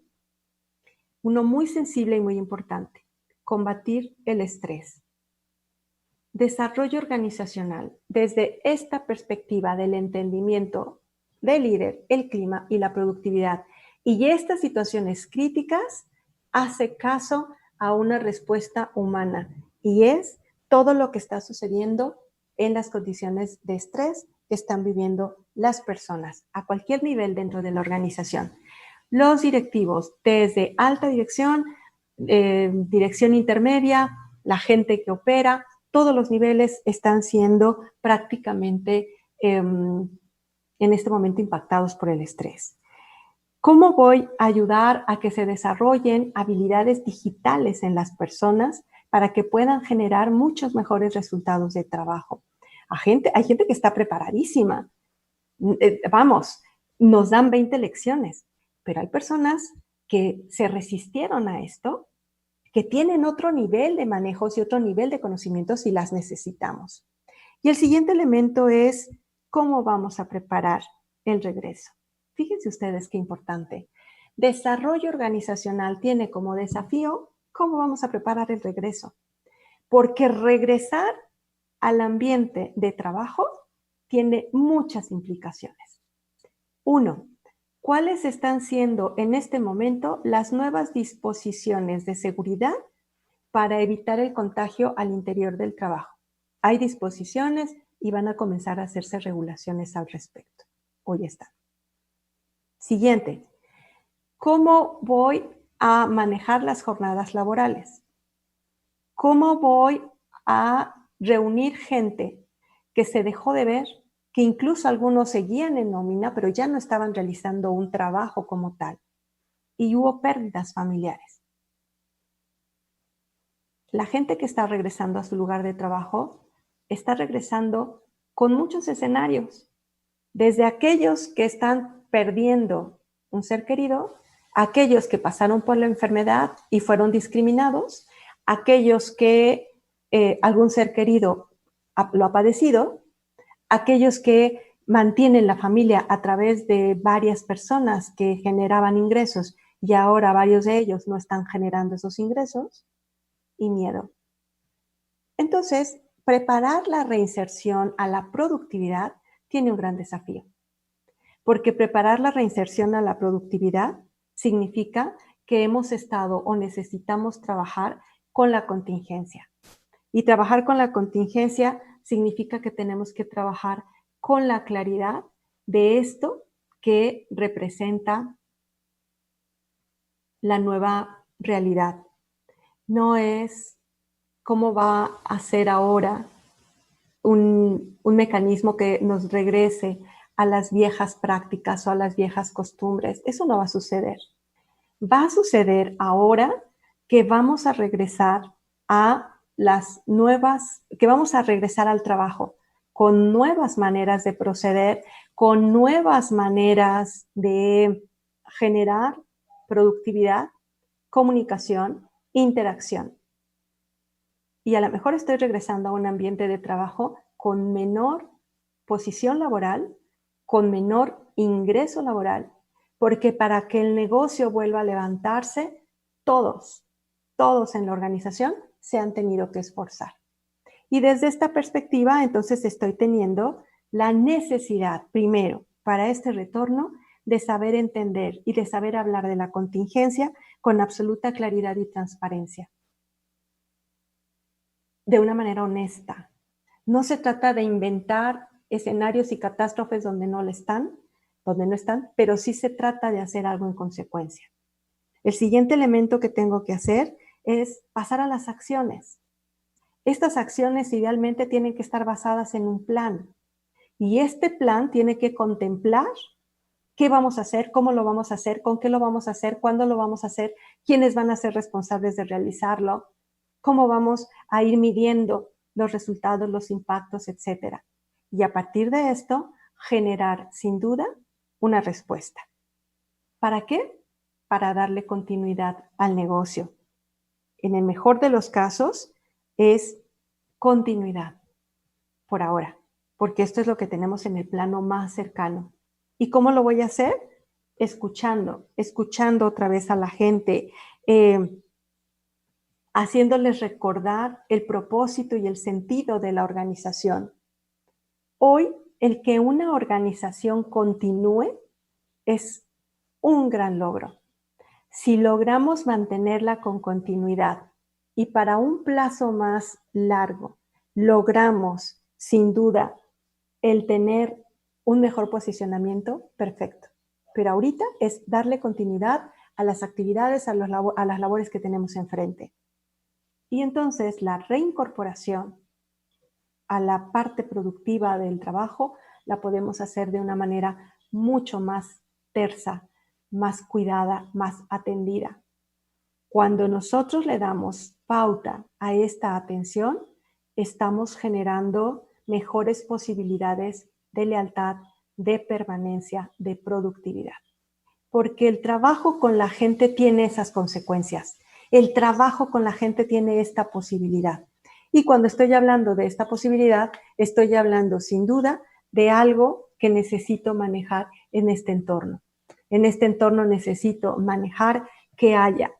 uno muy sensible y muy importante, combatir el estrés. Desarrollo organizacional, desde esta perspectiva del entendimiento del líder, el clima y la productividad, y estas situaciones críticas, hace caso a una respuesta humana, y es todo lo que está sucediendo en las condiciones de estrés que están viviendo las personas a cualquier nivel dentro de la organización. Los directivos, desde alta dirección, dirección intermedia, la gente que opera, todos los niveles están siendo prácticamente en este momento impactados por el estrés. ¿Cómo voy a ayudar a que se desarrollen habilidades digitales en las personas para que puedan generar muchos mejores resultados de trabajo? Hay gente que está preparadísima. Vamos, nos dan 20 lecciones, pero hay personas que se resistieron a esto, que tienen otro nivel de manejos y otro nivel de conocimientos y las necesitamos. Y el siguiente elemento es cómo vamos a preparar el regreso. Fíjense ustedes qué importante. Desarrollo organizacional tiene como desafío cómo vamos a preparar el regreso. Porque regresar al ambiente de trabajo tiene muchas implicaciones. 1. ¿Cuáles están siendo en este momento las nuevas disposiciones de seguridad para evitar el contagio al interior del trabajo? Hay disposiciones y van a comenzar a hacerse regulaciones al respecto. Hoy están. Siguiente. ¿Cómo voy a manejar las jornadas laborales? ¿Cómo voy a reunir gente que se dejó de ver, que incluso algunos seguían en nómina, pero ya no estaban realizando un trabajo como tal? Y hubo pérdidas familiares. La gente que está regresando a su lugar de trabajo está regresando con muchos escenarios, desde aquellos que están perdiendo un ser querido, aquellos que pasaron por la enfermedad y fueron discriminados, aquellos que algún ser querido lo ha padecido, aquellos que mantienen la familia a través de varias personas que generaban ingresos y ahora varios de ellos no están generando esos ingresos, y miedo. Entonces, preparar la reinserción a la productividad tiene un gran desafío, porque preparar la reinserción a la productividad significa que hemos estado o necesitamos trabajar con la contingencia. Y trabajar con la contingencia significa que tenemos que trabajar con la claridad de esto que representa la nueva realidad. No es cómo va a ser ahora un mecanismo que nos regrese a las viejas prácticas o a las viejas costumbres. Eso no va a suceder. Va a suceder ahora que vamos a regresar a las nuevas, que vamos a regresar al trabajo con nuevas maneras de proceder, con nuevas maneras de generar productividad, comunicación, interacción. Y a lo mejor estoy regresando a un ambiente de trabajo con menor posición laboral, con menor ingreso laboral, porque para que el negocio vuelva a levantarse, todos en la organización se han tenido que esforzar. Y desde esta perspectiva, entonces estoy teniendo la necesidad, primero, para este retorno, de saber entender y de saber hablar de la contingencia con absoluta claridad y transparencia. De una manera honesta. No se trata de inventar escenarios y catástrofes donde no están, pero sí se trata de hacer algo en consecuencia. El siguiente elemento que tengo que hacer es pasar a las acciones. Estas acciones idealmente tienen que estar basadas en un plan. Y este plan tiene que contemplar qué vamos a hacer, cómo lo vamos a hacer, con qué lo vamos a hacer, cuándo lo vamos a hacer, quiénes van a ser responsables de realizarlo, cómo vamos a ir midiendo los resultados, los impactos, etc. Y a partir de esto, generar sin duda una respuesta. ¿Para qué? Para darle continuidad al negocio. En el mejor de los casos es continuidad por ahora, porque esto es lo que tenemos en el plano más cercano. ¿Y cómo lo voy a hacer? Escuchando otra vez a la gente, haciéndoles recordar el propósito y el sentido de la organización. Hoy, el que una organización continúe es un gran logro. Si logramos mantenerla con continuidad y para un plazo más largo, logramos, sin duda, el tener un mejor posicionamiento, perfecto. Pero ahorita es darle continuidad a las actividades, a las labores que tenemos enfrente. Y entonces la reincorporación a la parte productiva del trabajo la podemos hacer de una manera mucho más tersa, más cuidada, más atendida. Cuando nosotros le damos pauta a esta atención, estamos generando mejores posibilidades de lealtad, de permanencia, de productividad. Porque el trabajo con la gente tiene esas consecuencias. El trabajo con la gente tiene esta posibilidad. Y cuando estoy hablando de esta posibilidad, estoy hablando sin duda de algo que necesito manejar en este entorno. En este entorno necesito manejar que haya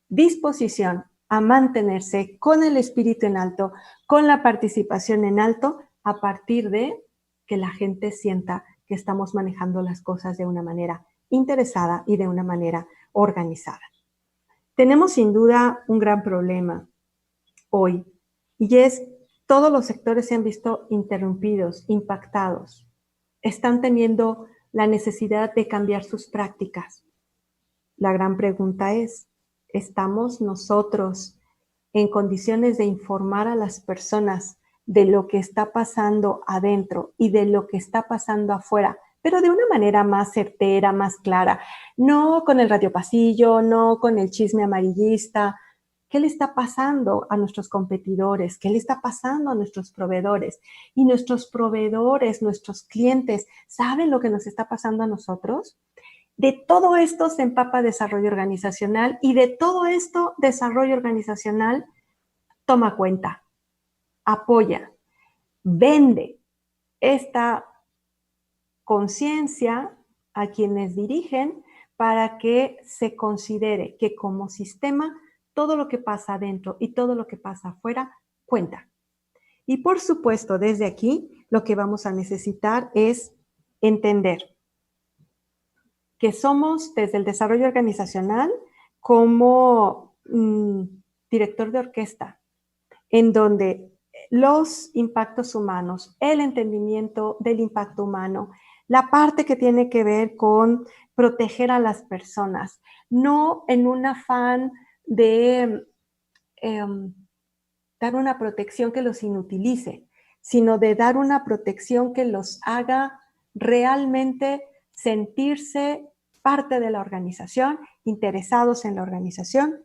disposición a mantenerse con el espíritu en alto, con la participación en alto, a partir de que la gente sienta que estamos manejando las cosas de una manera interesada y de una manera organizada. Tenemos sin duda un gran problema hoy, y es todos los sectores se han visto interrumpidos, impactados. Están teniendo la necesidad de cambiar sus prácticas. La gran pregunta es, estamos nosotros en condiciones de informar a las personas de lo que está pasando adentro y de lo que está pasando afuera, pero de una manera más certera, más clara, no con el radiopasillo, no con el chisme amarillista. ¿Qué le está pasando a nuestros competidores? ¿Qué le está pasando a nuestros proveedores? Y nuestros proveedores, nuestros clientes, ¿saben lo que nos está pasando a nosotros? De todo esto se empapa desarrollo organizacional y de todo esto desarrollo organizacional toma cuenta, apoya, vende esta conciencia a quienes dirigen para que se considere que como sistema todo lo que pasa adentro y todo lo que pasa afuera cuenta. Y por supuesto, desde aquí lo que vamos a necesitar es entender que somos desde el desarrollo organizacional como director de orquesta, en donde los impactos humanos, el entendimiento del impacto humano, la parte que tiene que ver con proteger a las personas, no en un afán de dar una protección que los inutilice, sino de dar una protección que los haga realmente sentirse parte de la organización, interesados en la organización,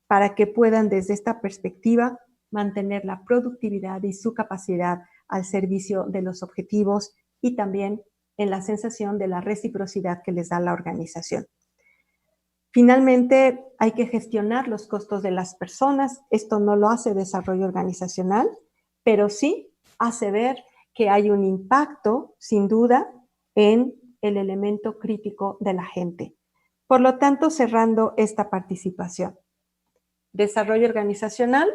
para que puedan desde esta perspectiva mantener la productividad y su capacidad al servicio de los objetivos y también en la sensación de la reciprocidad que les da la organización. Finalmente, hay que gestionar los costos de las personas. Esto no lo hace desarrollo organizacional, pero sí hace ver que hay un impacto, sin duda, en el elemento crítico de la gente. Por lo tanto, cerrando esta participación, desarrollo organizacional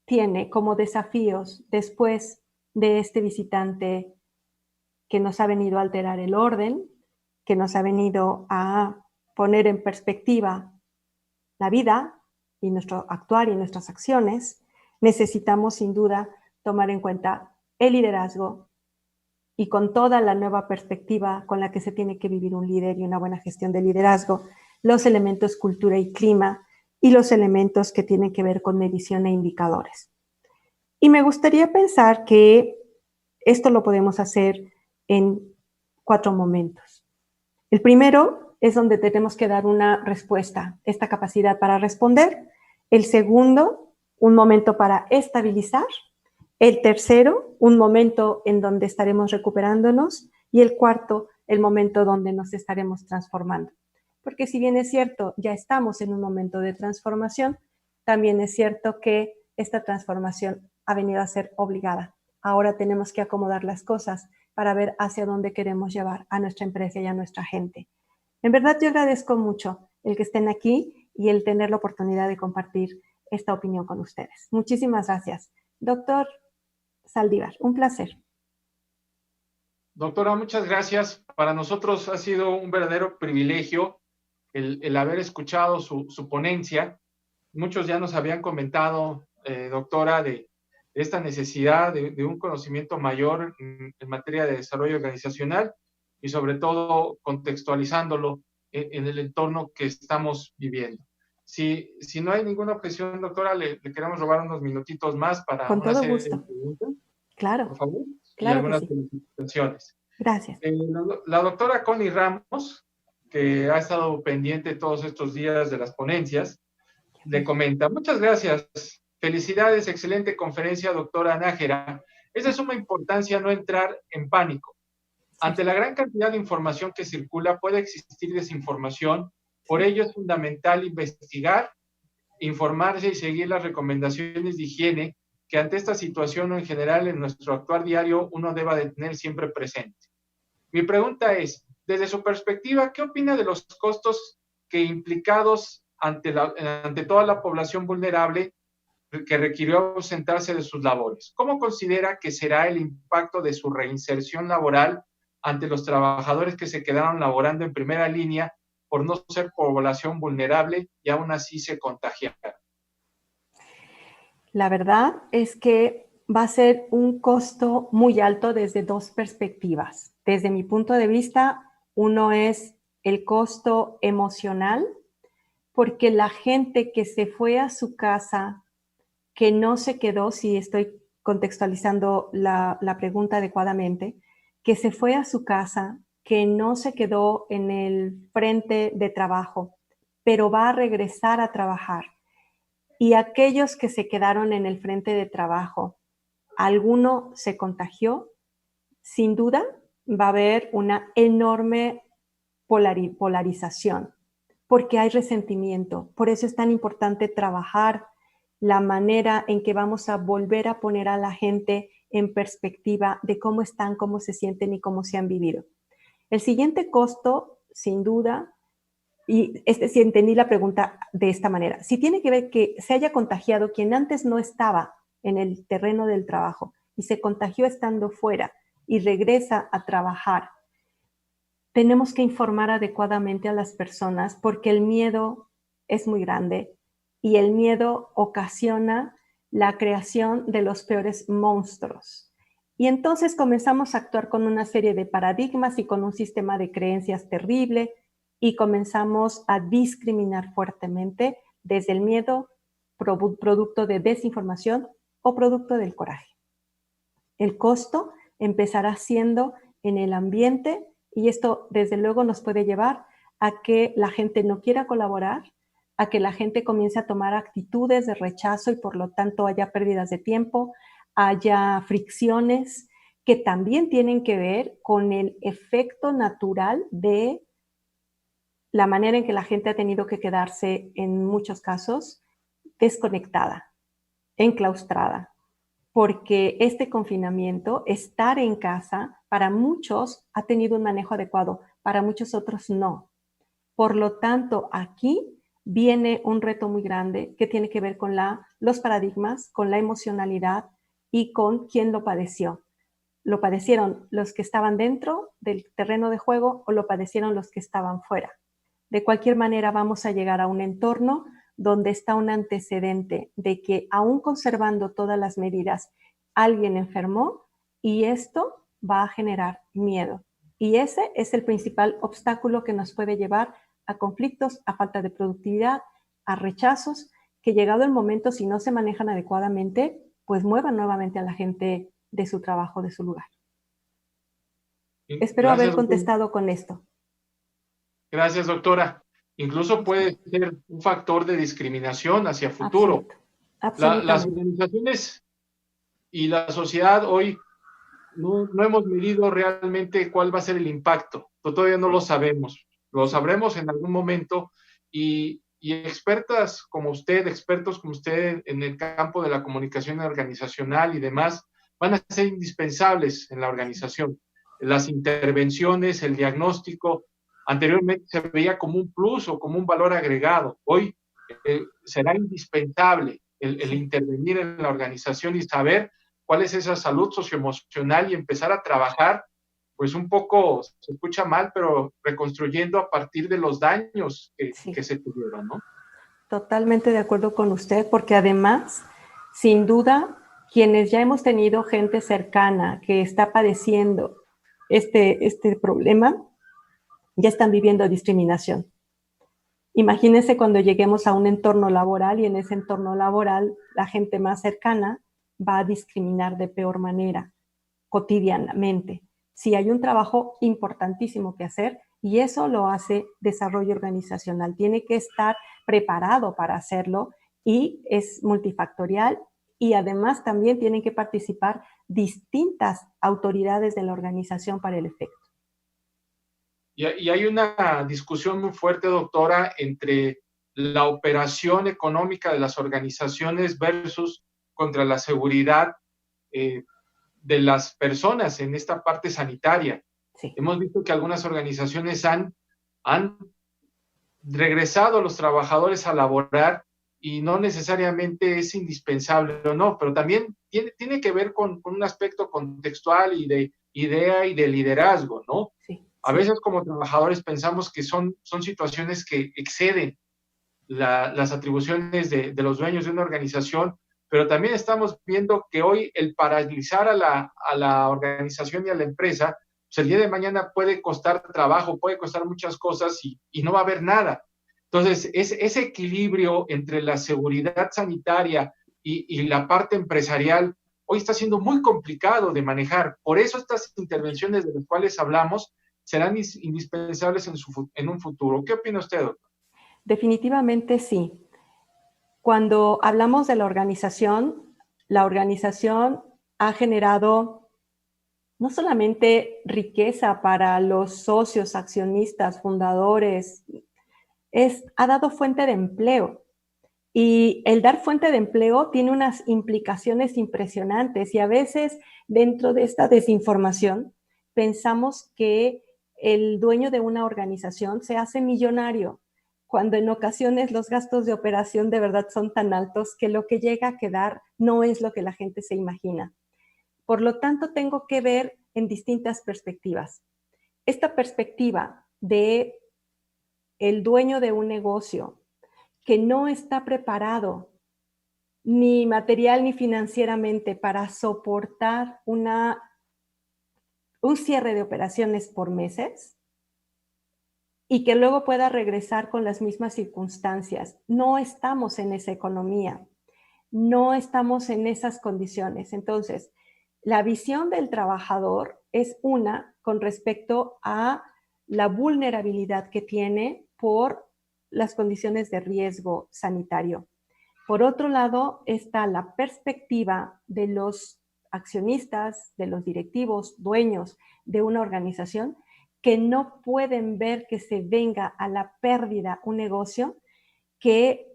tiene como desafíos después de este visitante que nos ha venido a alterar el orden, que nos ha venido a poner en perspectiva la vida y nuestro actuar y nuestras acciones, necesitamos sin duda tomar en cuenta el liderazgo y con toda la nueva perspectiva con la que se tiene que vivir un líder y una buena gestión de liderazgo, los elementos cultura y clima y los elementos que tienen que ver con medición e indicadores. Y me gustaría pensar que esto lo podemos hacer en 4 momentos. El primero es donde tenemos que dar una respuesta, esta capacidad para responder. El segundo, un momento para estabilizar. El tercero, un momento en donde estaremos recuperándonos. Y el cuarto, el momento donde nos estaremos transformando. Porque si bien es cierto, ya estamos en un momento de transformación, también es cierto que esta transformación ha venido a ser obligada. Ahora tenemos que acomodar las cosas para ver hacia dónde queremos llevar a nuestra empresa y a nuestra gente. En verdad, yo agradezco mucho el que estén aquí y el tener la oportunidad de compartir esta opinión con ustedes. Muchísimas gracias. Doctor Saldívar, un placer. Doctora, muchas gracias. Para nosotros ha sido un verdadero privilegio el haber escuchado su ponencia. Muchos ya nos habían comentado, doctora, de esta necesidad de un conocimiento mayor en materia de desarrollo organizacional y sobre todo contextualizándolo en el entorno que estamos viviendo. Si no hay ninguna objeción, doctora, le queremos robar unos minutitos más para Con una todo serie gusto. de preguntas, Claro, por favor, y claro que algunas sí. felicitaciones. Gracias. La doctora Connie Ramos, que ha estado pendiente todos estos días de las ponencias, le comenta: muchas gracias, felicidades, excelente conferencia, doctora Nájera. Es de suma importancia no entrar en pánico. Ante la gran cantidad de información que circula, puede existir desinformación, por ello es fundamental investigar, informarse y seguir las recomendaciones de higiene que ante esta situación o en general en nuestro actuar diario uno deba de tener siempre presente. Mi pregunta es, desde su perspectiva, ¿qué opina de los costos que implicados ante toda la población vulnerable que requirió ausentarse de sus labores? ¿Cómo considera que será el impacto de su reinserción laboral ante los trabajadores que se quedaron laborando en primera línea por no ser población vulnerable y aún así se contagiaron? La verdad es que va a ser un costo muy alto desde 2 perspectivas. Desde mi punto de vista, uno es el costo emocional porque la gente que se fue a su casa, que no se quedó, si estoy contextualizando la pregunta adecuadamente, que se fue a su casa, que no se quedó en el frente de trabajo, pero va a regresar a trabajar. Y aquellos que se quedaron en el frente de trabajo, ¿alguno se contagió? Sin duda va a haber una enorme polarización, porque hay resentimiento. Por eso es tan importante trabajar la manera en que vamos a volver a poner a la gente en perspectiva de cómo están, cómo se sienten y cómo se han vivido. El siguiente costo, sin duda, y si entendí la pregunta de esta manera, si tiene que ver que se haya contagiado quien antes no estaba en el terreno del trabajo y se contagió estando fuera y regresa a trabajar, tenemos que informar adecuadamente a las personas porque el miedo es muy grande y el miedo ocasiona la creación de los peores monstruos. Y entonces comenzamos a actuar con una serie de paradigmas y con un sistema de creencias terrible y comenzamos a discriminar fuertemente desde el miedo, producto de desinformación o producto del coraje. El costo empezará siendo en el ambiente y esto desde luego nos puede llevar a que la gente no quiera colaborar, a que la gente comience a tomar actitudes de rechazo y por lo tanto haya pérdidas de tiempo, haya fricciones que también tienen que ver con el efecto natural de la manera en que la gente ha tenido que quedarse en muchos casos desconectada, enclaustrada, porque este confinamiento, estar en casa, para muchos ha tenido un manejo adecuado, para muchos otros no. Por lo tanto, aquí viene un reto muy grande que tiene que ver con los paradigmas, con la emocionalidad y con quién lo padeció. ¿Lo padecieron los que estaban dentro del terreno de juego o lo padecieron los que estaban fuera? De cualquier manera, vamos a llegar a un entorno donde está un antecedente de que aún conservando todas las medidas, alguien enfermó y esto va a generar miedo. Y ese es el principal obstáculo que nos puede llevar a conflictos, a falta de productividad, a rechazos, que llegado el momento, si no se manejan adecuadamente, pues muevan nuevamente a la gente de su trabajo, de su lugar. Espero haber contestado con esto. Gracias, doctora. Incluso puede ser un factor de discriminación hacia futuro. Las organizaciones y la sociedad hoy no hemos medido realmente cuál va a ser el impacto. Todavía no lo sabemos. Lo sabremos en algún momento y expertos como usted en el campo de la comunicación organizacional y demás, van a ser indispensables en la organización. Las intervenciones, el diagnóstico, anteriormente se veía como un plus o como un valor agregado. Hoy será indispensable el intervenir en la organización y saber cuál es esa salud socioemocional y empezar a trabajar, pues un poco, se escucha mal, pero reconstruyendo a partir de los daños que se tuvieron, ¿no? Totalmente de acuerdo con usted, porque además, sin duda, quienes ya hemos tenido gente cercana que está padeciendo este problema, ya están viviendo discriminación. Imagínense cuando lleguemos a un entorno laboral y en ese entorno laboral la gente más cercana va a discriminar de peor manera, cotidianamente. Sí, hay un trabajo importantísimo que hacer y eso lo hace desarrollo organizacional. Tiene que estar preparado para hacerlo y es multifactorial y además también tienen que participar distintas autoridades de la organización para el efecto. Y hay una discusión muy fuerte, doctora, entre la operación económica de las organizaciones versus contra la seguridad de las personas en esta parte sanitaria. Sí. Hemos visto que algunas organizaciones han regresado a los trabajadores a laborar y no necesariamente es indispensable o no, pero también tiene que ver con un aspecto contextual y de idea y de liderazgo, ¿no? Sí. A veces como trabajadores pensamos que son situaciones que exceden las atribuciones de los dueños de una organización, pero también estamos viendo que hoy el paralizar a la organización y a la empresa, pues el día de mañana puede costar trabajo, puede costar muchas cosas y no va a haber nada. Entonces, ese equilibrio entre la seguridad sanitaria y la parte empresarial hoy está siendo muy complicado de manejar. Por eso estas intervenciones de las cuales hablamos serán indispensables en un futuro. ¿Qué opina usted, doctor? Definitivamente sí. Cuando hablamos de la organización ha generado no solamente riqueza para los socios, accionistas, fundadores, ha dado fuente de empleo. Y el dar fuente de empleo tiene unas implicaciones impresionantes y a veces dentro de esta desinformación pensamos que el dueño de una organización se hace millonario, cuando en ocasiones los gastos de operación de verdad son tan altos que lo que llega a quedar no es lo que la gente se imagina. Por lo tanto, tengo que ver en distintas perspectivas. Esta perspectiva de el dueño de un negocio que no está preparado ni material ni financieramente para soportar un cierre de operaciones por meses y que luego pueda regresar con las mismas circunstancias. No estamos en esa economía, no estamos en esas condiciones. Entonces, la visión del trabajador es una con respecto a la vulnerabilidad que tiene por las condiciones de riesgo sanitario. Por otro lado, está la perspectiva de los accionistas, de los directivos, dueños de una organización, que no pueden ver que se venga a la pérdida un negocio que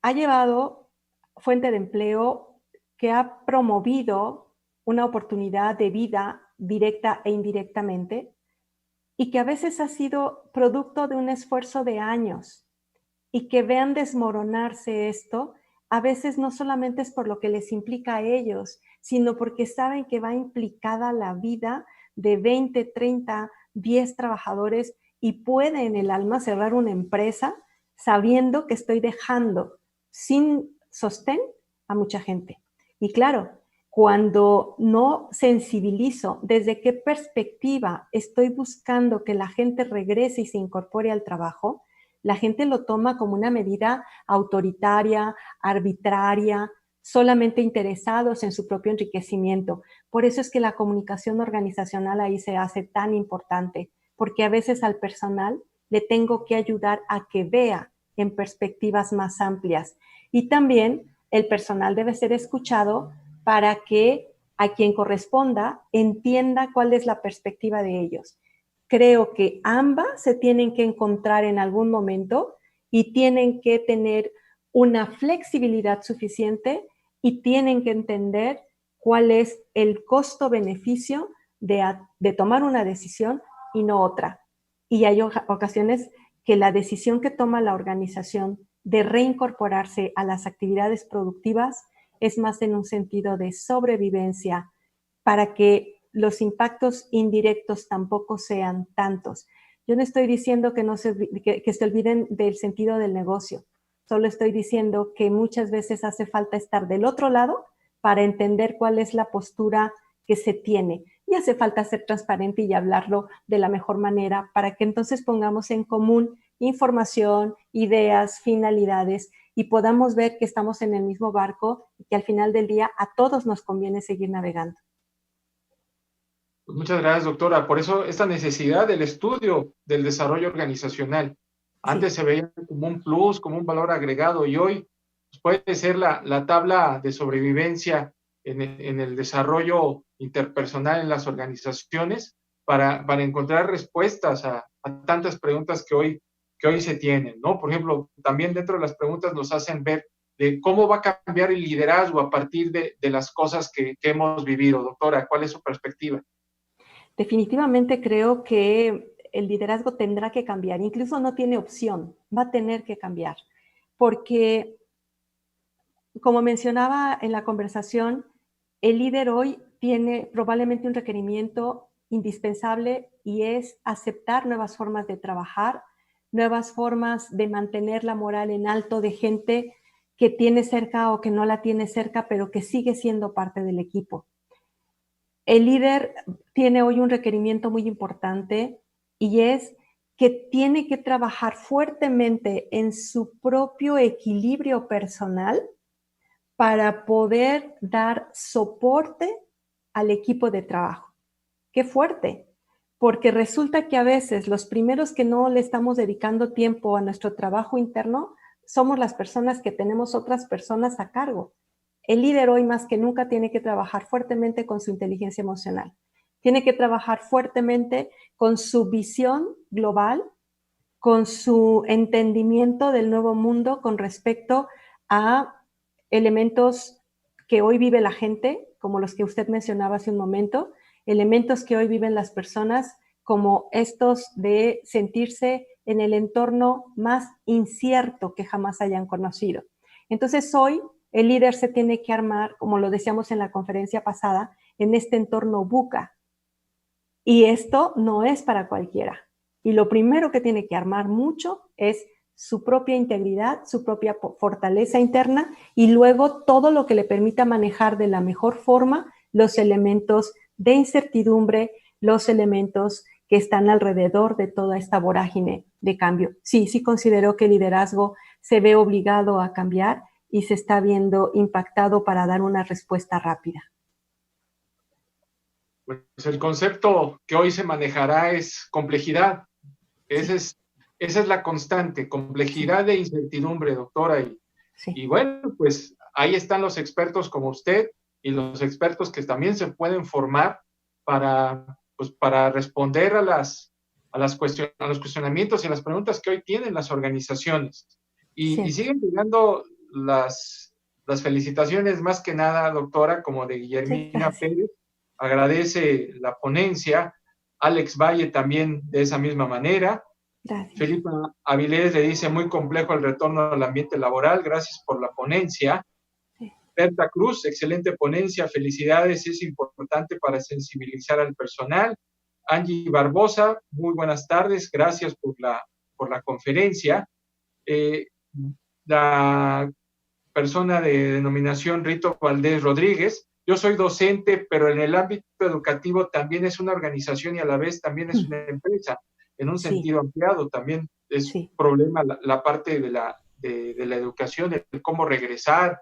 ha llevado fuente de empleo, que ha promovido una oportunidad de vida directa e indirectamente, y que a veces ha sido producto de un esfuerzo de años, y que vean desmoronarse esto, a veces no solamente es por lo que les implica a ellos, sino porque saben que va implicada la vida de 20, 30, 10 trabajadores y puede en el alma cerrar una empresa sabiendo que estoy dejando sin sostén a mucha gente. Y claro, cuando no sensibilizo desde qué perspectiva estoy buscando que la gente regrese y se incorpore al trabajo, la gente lo toma como una medida autoritaria, arbitraria, solamente interesados en su propio enriquecimiento. Por eso es que la comunicación organizacional ahí se hace tan importante, porque a veces al personal le tengo que ayudar a que vea en perspectivas más amplias. Y también el personal debe ser escuchado para que a quien corresponda entienda cuál es la perspectiva de ellos. Creo que ambas se tienen que encontrar en algún momento y tienen que tener una flexibilidad suficiente y tienen que entender cuál es el costo-beneficio de tomar una decisión y no otra. Y hay ocasiones que la decisión que toma la organización de reincorporarse a las actividades productivas es más en un sentido de sobrevivencia para que los impactos indirectos tampoco sean tantos. Yo no estoy diciendo que se olviden del sentido del negocio, solo estoy diciendo que muchas veces hace falta estar del otro lado para entender cuál es la postura que se tiene. Y hace falta ser transparente y hablarlo de la mejor manera para que entonces pongamos en común información, ideas, finalidades y podamos ver que estamos en el mismo barco y que al final del día a todos nos conviene seguir navegando. Pues muchas gracias, doctora. Por eso esta necesidad del estudio del desarrollo organizacional. Antes Sí. se veía como un plus, como un valor agregado, y hoy pues, puede ser la tabla de sobrevivencia en el desarrollo interpersonal en las organizaciones para encontrar respuestas a tantas preguntas que hoy se tienen, ¿no? Por ejemplo, también dentro de las preguntas nos hacen ver de cómo va a cambiar el liderazgo a partir de las cosas que hemos vivido. Doctora, ¿cuál es su perspectiva? Definitivamente creo que el liderazgo tendrá que cambiar, incluso no tiene opción, va a tener que cambiar, porque como mencionaba en la conversación, el líder hoy tiene probablemente un requerimiento indispensable y es aceptar nuevas formas de trabajar, nuevas formas de mantener la moral en alto de gente que tiene cerca o que no la tiene cerca, pero que sigue siendo parte del equipo. El líder tiene hoy un requerimiento muy importante y es que tiene que trabajar fuertemente en su propio equilibrio personal para poder dar soporte al equipo de trabajo. ¡Qué fuerte! Porque resulta que a veces los primeros que no le estamos dedicando tiempo a nuestro trabajo interno somos las personas que tenemos otras personas a cargo. El líder hoy más que nunca tiene que trabajar fuertemente con su inteligencia emocional. Tiene que trabajar fuertemente con su visión global, con su entendimiento del nuevo mundo con respecto a elementos que hoy vive la gente, como los que usted mencionaba hace un momento, elementos que hoy viven las personas, como estos de sentirse en el entorno más incierto que jamás hayan conocido. Entonces hoy el líder se tiene que armar, como lo decíamos en la conferencia pasada, en este entorno VUCA. Y esto no es para cualquiera. Y lo primero que tiene que armar mucho es su propia integridad, su propia fortaleza interna y luego todo lo que le permita manejar de la mejor forma los elementos de incertidumbre, los elementos que están alrededor de toda esta vorágine de cambio. Sí, sí considero que el liderazgo se ve obligado a cambiar y se está viendo impactado para dar una respuesta rápida. Pues el concepto que hoy se manejará es complejidad. Sí. Esa es la constante, complejidad e incertidumbre, doctora. Y bueno, pues ahí están los expertos como usted y los expertos que también se pueden formar para responder a los cuestionamientos y a las preguntas que hoy tienen las organizaciones. Y siguen llegando las felicitaciones, más que nada, doctora, como de Guillermina Pérez. Agradece la ponencia. Alex Valle también de esa misma manera. Gracias. Felipa Avilés le dice: muy complejo el retorno al ambiente laboral, gracias por la ponencia. Sí. Berta Cruz: excelente ponencia, felicidades, es importante para sensibilizar al personal. Angie Barbosa: muy buenas tardes, gracias por la conferencia. La persona de denominación Rito Valdés Rodríguez: yo soy docente, pero en el ámbito educativo también es una organización y a la vez también es una empresa, en un sentido ampliado. También es problema la parte de la educación, el cómo regresar,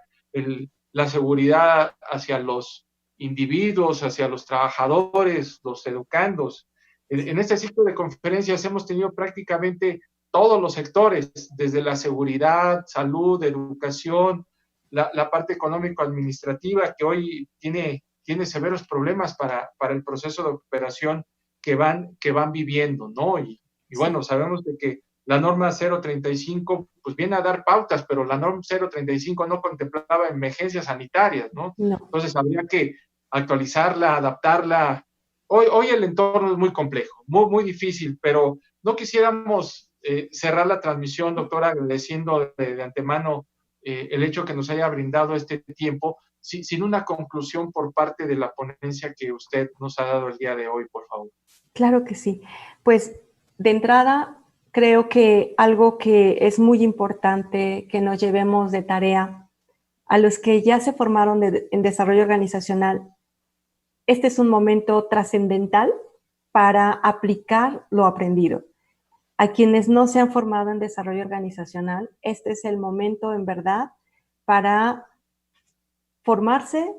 la seguridad hacia los individuos, hacia los trabajadores, los educandos. En este ciclo de conferencias hemos tenido prácticamente todos los sectores, desde la seguridad, salud, educación, la parte económico-administrativa, que hoy tiene severos problemas para el proceso de operación que van viviendo, ¿no? Y bueno, sabemos de que la norma 035 pues viene a dar pautas, pero la norma 035 no contemplaba emergencias sanitarias, ¿no? Entonces habría que actualizarla, adaptarla. Hoy el entorno es muy complejo, muy difícil, pero no quisiéramos cerrar la transmisión, doctora, agradeciendo de antemano el hecho que nos haya brindado este tiempo, sin una conclusión por parte de la ponencia que usted nos ha dado el día de hoy, por favor. Claro que sí. Pues de entrada, creo que algo que es muy importante que nos llevemos de tarea a los que ya se formaron en desarrollo organizacional, este es un momento trascendental para aplicar lo aprendido. A quienes no se han formado en desarrollo organizacional, este es el momento en verdad para formarse,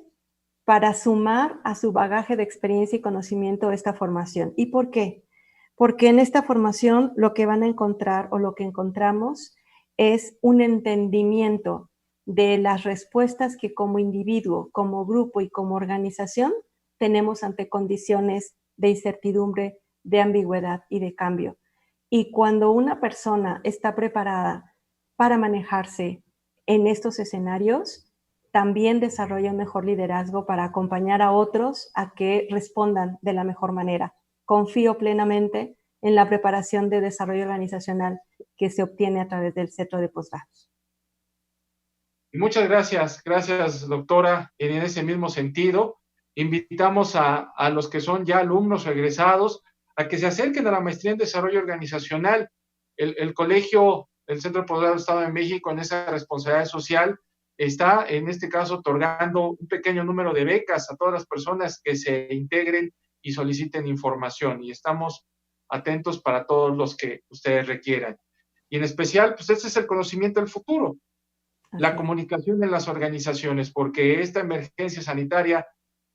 para sumar a su bagaje de experiencia y conocimiento esta formación. ¿Y por qué? Porque en esta formación lo que van a encontrar o lo que encontramos es un entendimiento de las respuestas que como individuo, como grupo y como organización tenemos ante condiciones de incertidumbre, de ambigüedad y de cambio. Y cuando una persona está preparada para manejarse en estos escenarios, también desarrolla un mejor liderazgo para acompañar a otros a que respondan de la mejor manera. Confío plenamente en la preparación de desarrollo organizacional que se obtiene a través del centro de posgrados. Muchas gracias, doctora. En ese mismo sentido, invitamos a los que son ya alumnos o egresados a que se acerquen a la maestría en desarrollo organizacional. El colegio, el Centro de Posgrado del Estado de México, en esa responsabilidad social, está en este caso otorgando un pequeño número de becas a todas las personas que se integren y soliciten información. Y estamos atentos para todos los que ustedes requieran. Y en especial, pues ese es el conocimiento del futuro, la comunicación en las organizaciones, porque esta emergencia sanitaria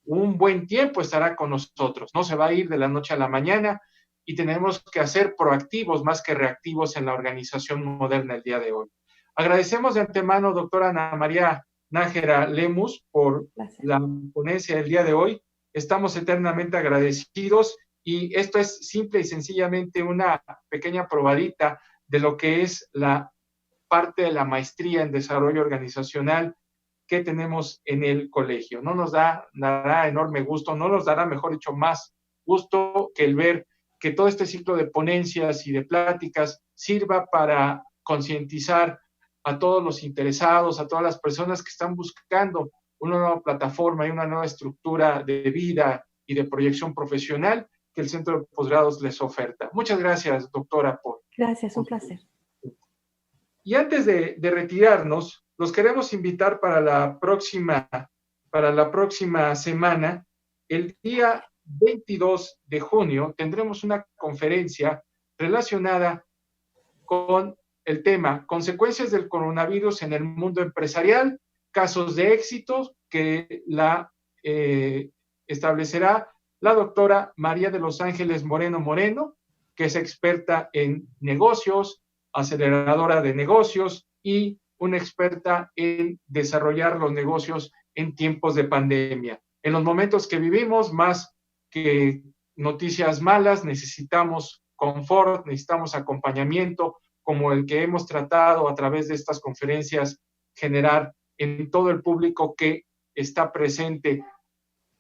un buen tiempo estará con nosotros, no se va a ir de la noche a la mañana y tenemos que ser proactivos más que reactivos en la organización moderna el día de hoy. Agradecemos de antemano, doctora Ana María Nájera Lemus, por la ponencia del día de hoy. Estamos eternamente agradecidos y esto es simple y sencillamente una pequeña probadita de lo que es la parte de la maestría en desarrollo organizacional que tenemos en el colegio. No nos dará enorme gusto, no nos dará, mejor dicho, más gusto que el ver que todo este ciclo de ponencias y de pláticas sirva para concientizar a todos los interesados, a todas las personas que están buscando una nueva plataforma y una nueva estructura de vida y de proyección profesional que el Centro de Posgrados les oferta. Muchas gracias, doctora. Gracias, un placer. Y antes de retirarnos, los queremos invitar para la próxima semana. El día 22 de junio tendremos una conferencia relacionada con el tema consecuencias del coronavirus en el mundo empresarial, casos de éxito que la establecerá la doctora María de los Ángeles Moreno Moreno, que es experta en negocios, aceleradora de negocios y una experta en desarrollar los negocios en tiempos de pandemia. En los momentos que vivimos, más que noticias malas, necesitamos confort, necesitamos acompañamiento, como el que hemos tratado a través de estas conferencias generar en todo el público que está presente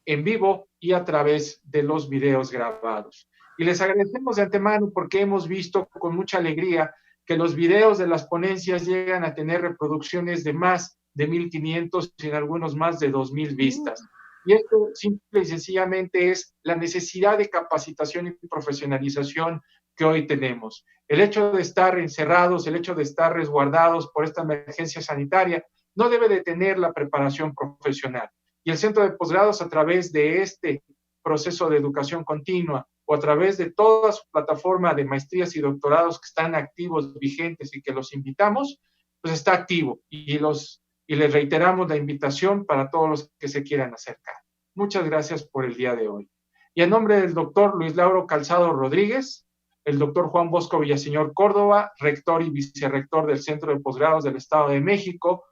en vivo y a través de los videos grabados. Y les agradecemos de antemano porque hemos visto con mucha alegría que los videos de las ponencias llegan a tener reproducciones de más de 1,500 y en algunos más de 2,000 vistas. Y esto simple y sencillamente es la necesidad de capacitación y profesionalización que hoy tenemos. El hecho de estar encerrados, el hecho de estar resguardados por esta emergencia sanitaria no debe detener la preparación profesional. Y el Centro de Posgrados, a través de este proceso de educación continua o a través de toda su plataforma de maestrías y doctorados que están activos, vigentes y que los invitamos, pues está activo y les reiteramos la invitación para todos los que se quieran acercar. Muchas gracias por el día de hoy. Y en nombre del doctor Luis Lauro Calzado Rodríguez, el doctor Juan Bosco Villaseñor Córdoba, rector y vicerrector del Centro de Posgrados del Estado de México,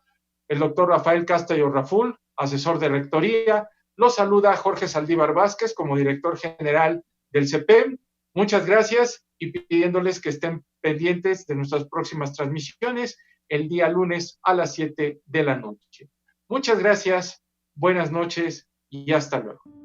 el doctor Rafael Castello Raful, asesor de rectoría, los saluda Jorge Saldívar Vázquez como director general del CEPEM. Muchas gracias y pidiéndoles que estén pendientes de nuestras próximas transmisiones el día lunes a las 7 de la noche. Muchas gracias, buenas noches y hasta luego.